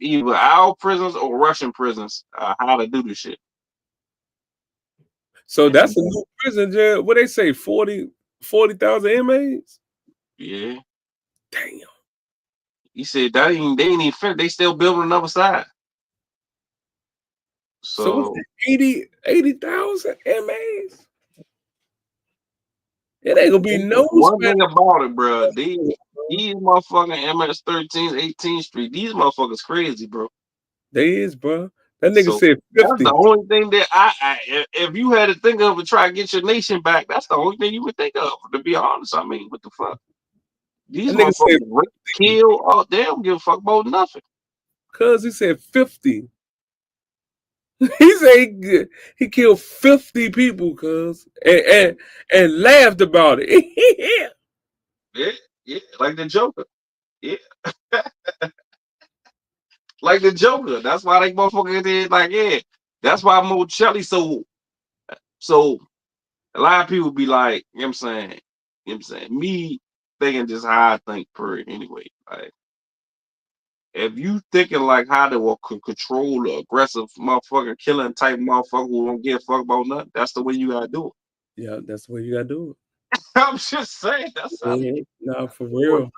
either our prisons or Russian prisons, how to do this shit. So that's a new prison jail. What they say, 40,000 inmates? Yeah. Damn. He said they ain't even finished. They still building another side. So 80,000 inmates? It ain't gonna be no one thing about it, bro. These motherfucking MS-13s, 18th Street. These motherfuckers crazy, bro. They is, bro. That nigga said 50. That's the only thing that if you had to think of and try to get your nation back, that's the only thing you would think of. To be honest, I mean, what the fuck? These motherfuckers rape, kill. Oh, they don't give a fuck about nothing. Cuz he said 50. He said he killed 50 people, cuz, and laughed about it. Yeah, like the Joker. Yeah. Like the Joker. That's why they motherfuckers did like, yeah. That's why Mocelli so a lot of people be like, you know what I'm saying? You know what I'm saying? Me thinking just how I think per anyway. Like if you thinking like how to control the aggressive motherfucker killing type motherfucker who don't give a fuck about nothing, that's the way you gotta do it. Yeah, that's the way you gotta do it. I'm just saying that's how nah, for real.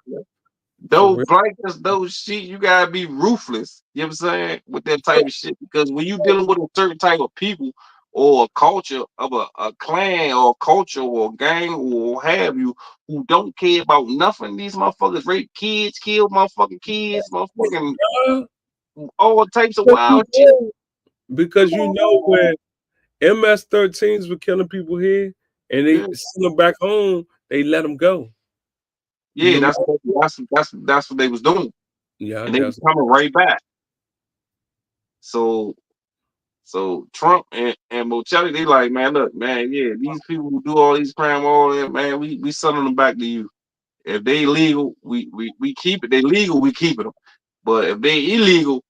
Those blankets, those shit, you gotta be ruthless. You know what I'm saying? With that type of shit. Because when you dealing with a certain type of people or a culture of a clan or a culture or a gang or what have you, who don't care about nothing, these motherfuckers rape kids, kill motherfucking kids, motherfucking all types of wild shit. Because you know when MS-13s were killing people here, and they send them back home. They let them go. Yeah, that's what they was doing. Yeah, and they was coming right back. So Trump and Bocelli, they like, man, look, man, yeah, these people who do all these crime, all that, man, we sending them back to you. If they illegal, we keep it. They legal, we keep them. But if they illegal,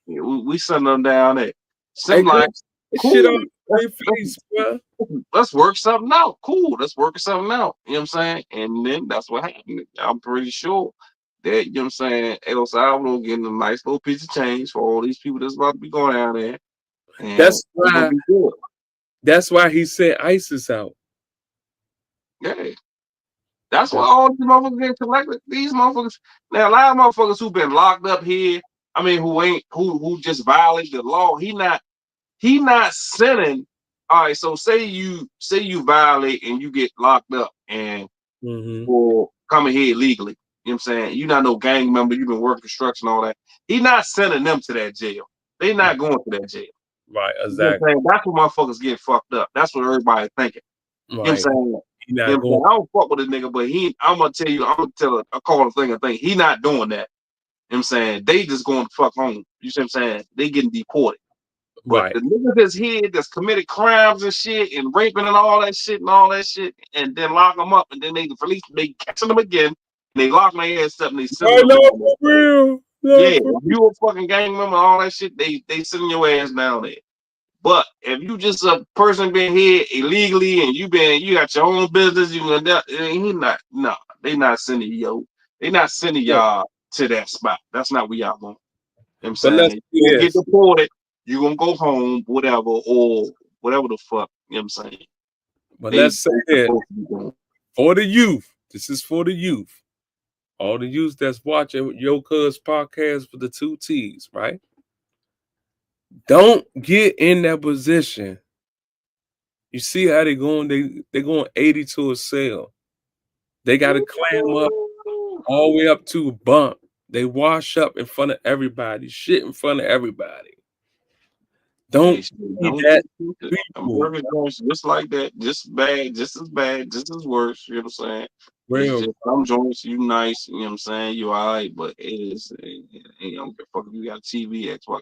we send them down there. Something like, shit cool. on their face, bro. Let's work something out. Cool. Let's work something out. You know what I'm saying? And then that's what happened. I'm pretty sure that, you know what I'm saying, El Salvador getting a nice little piece of change for all these people that's about to be going down there. And that's why he sent ISIS out. Yeah. That's why all these motherfuckers get collected. These motherfuckers, now a lot of motherfuckers who been locked up here, I mean, who just violate the law, he not sending. All right, so say you violate and you get locked up and for coming here illegally. You know what I'm saying? You're not no gang member, you've been working construction, all that. He not sending them to that jail. They not going to that jail. Right, exactly. You know what I'm saying? That's what motherfuckers get fucked up. That's what everybody's thinking. Right. You know what I'm saying? You know what I'm saying? I don't fuck with a nigga, but I'm gonna tell a call a thing. He not doing that. You know what I'm saying? They just going to fuck home. You see what I'm saying? They getting deported. But the niggas that's here that's committed crimes and shit and raping and all that shit, and then lock them up and then they release them, they catching them again, and they lock my ass up and they send them. For real. Yeah, if you a fucking gang member and all that shit, they sending your ass down there. But if you just a person been here illegally and you got your own business, they not sending you. They not sending y'all to that spot. That's not where y'all going. You know what I'm saying? You gonna get deported, you gonna go home, whatever, or whatever the fuck, you know what I'm saying? But let's say that for the youth, this is for the youth. All the youth that's watching your Cuz podcast for the 2 T's, right? Don't get in that position. You see how they going? They going 80 to a cell. They got to clam up all the way up to a bump. They wash up in front of everybody, shit in front of everybody. Don't that. I'm working just like that, just as bad, just as worse. You know what I'm saying? Some joints, you nice, you know what I'm saying? You all right, but I don't give a fuck if you got TV, Xbox,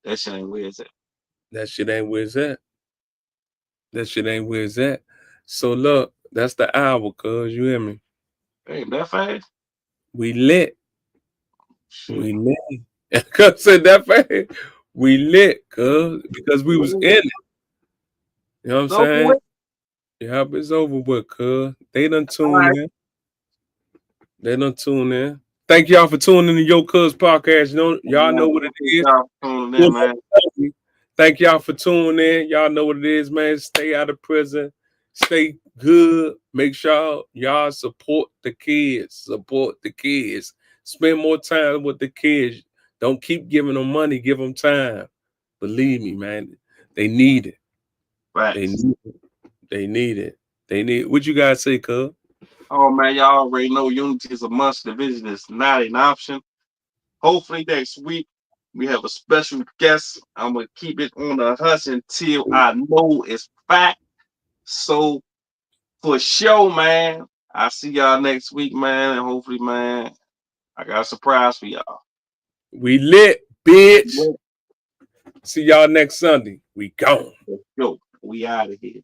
that shit ain't where it's at. That shit ain't where it's at. That shit ain't where it's at. So look, that's the hour, cuz, you hear me? Hey, that fast? We lit. Shit. We lit. Cuz said that fast. We lit, cuz, because we was in it. You know what I'm saying? Yep, it's over with, cuz. They done tuned in. They done tuned in. Thank y'all for tuning in to Yo Cuz Podcast. Y'all know what it is. Thank y'all for tuning in. Y'all know what it is, man. Stay out of prison. Stay good. Make sure y'all support the kids. Support the kids. Spend more time with the kids. Don't keep giving them money. Give them time. Believe me, man. They need it. Right. They need it. They need it. What you guys say, cuz? Oh, man, y'all already know unity is a must. Division is not an option. Hopefully next week we have a special guest. I'm going to keep it on the hush until I know it's fact. So, for sure, man, I'll see y'all next week, man. And hopefully, man, I got a surprise for y'all. We lit, bitch. See y'all next Sunday. We gone. Let's go. We out of here.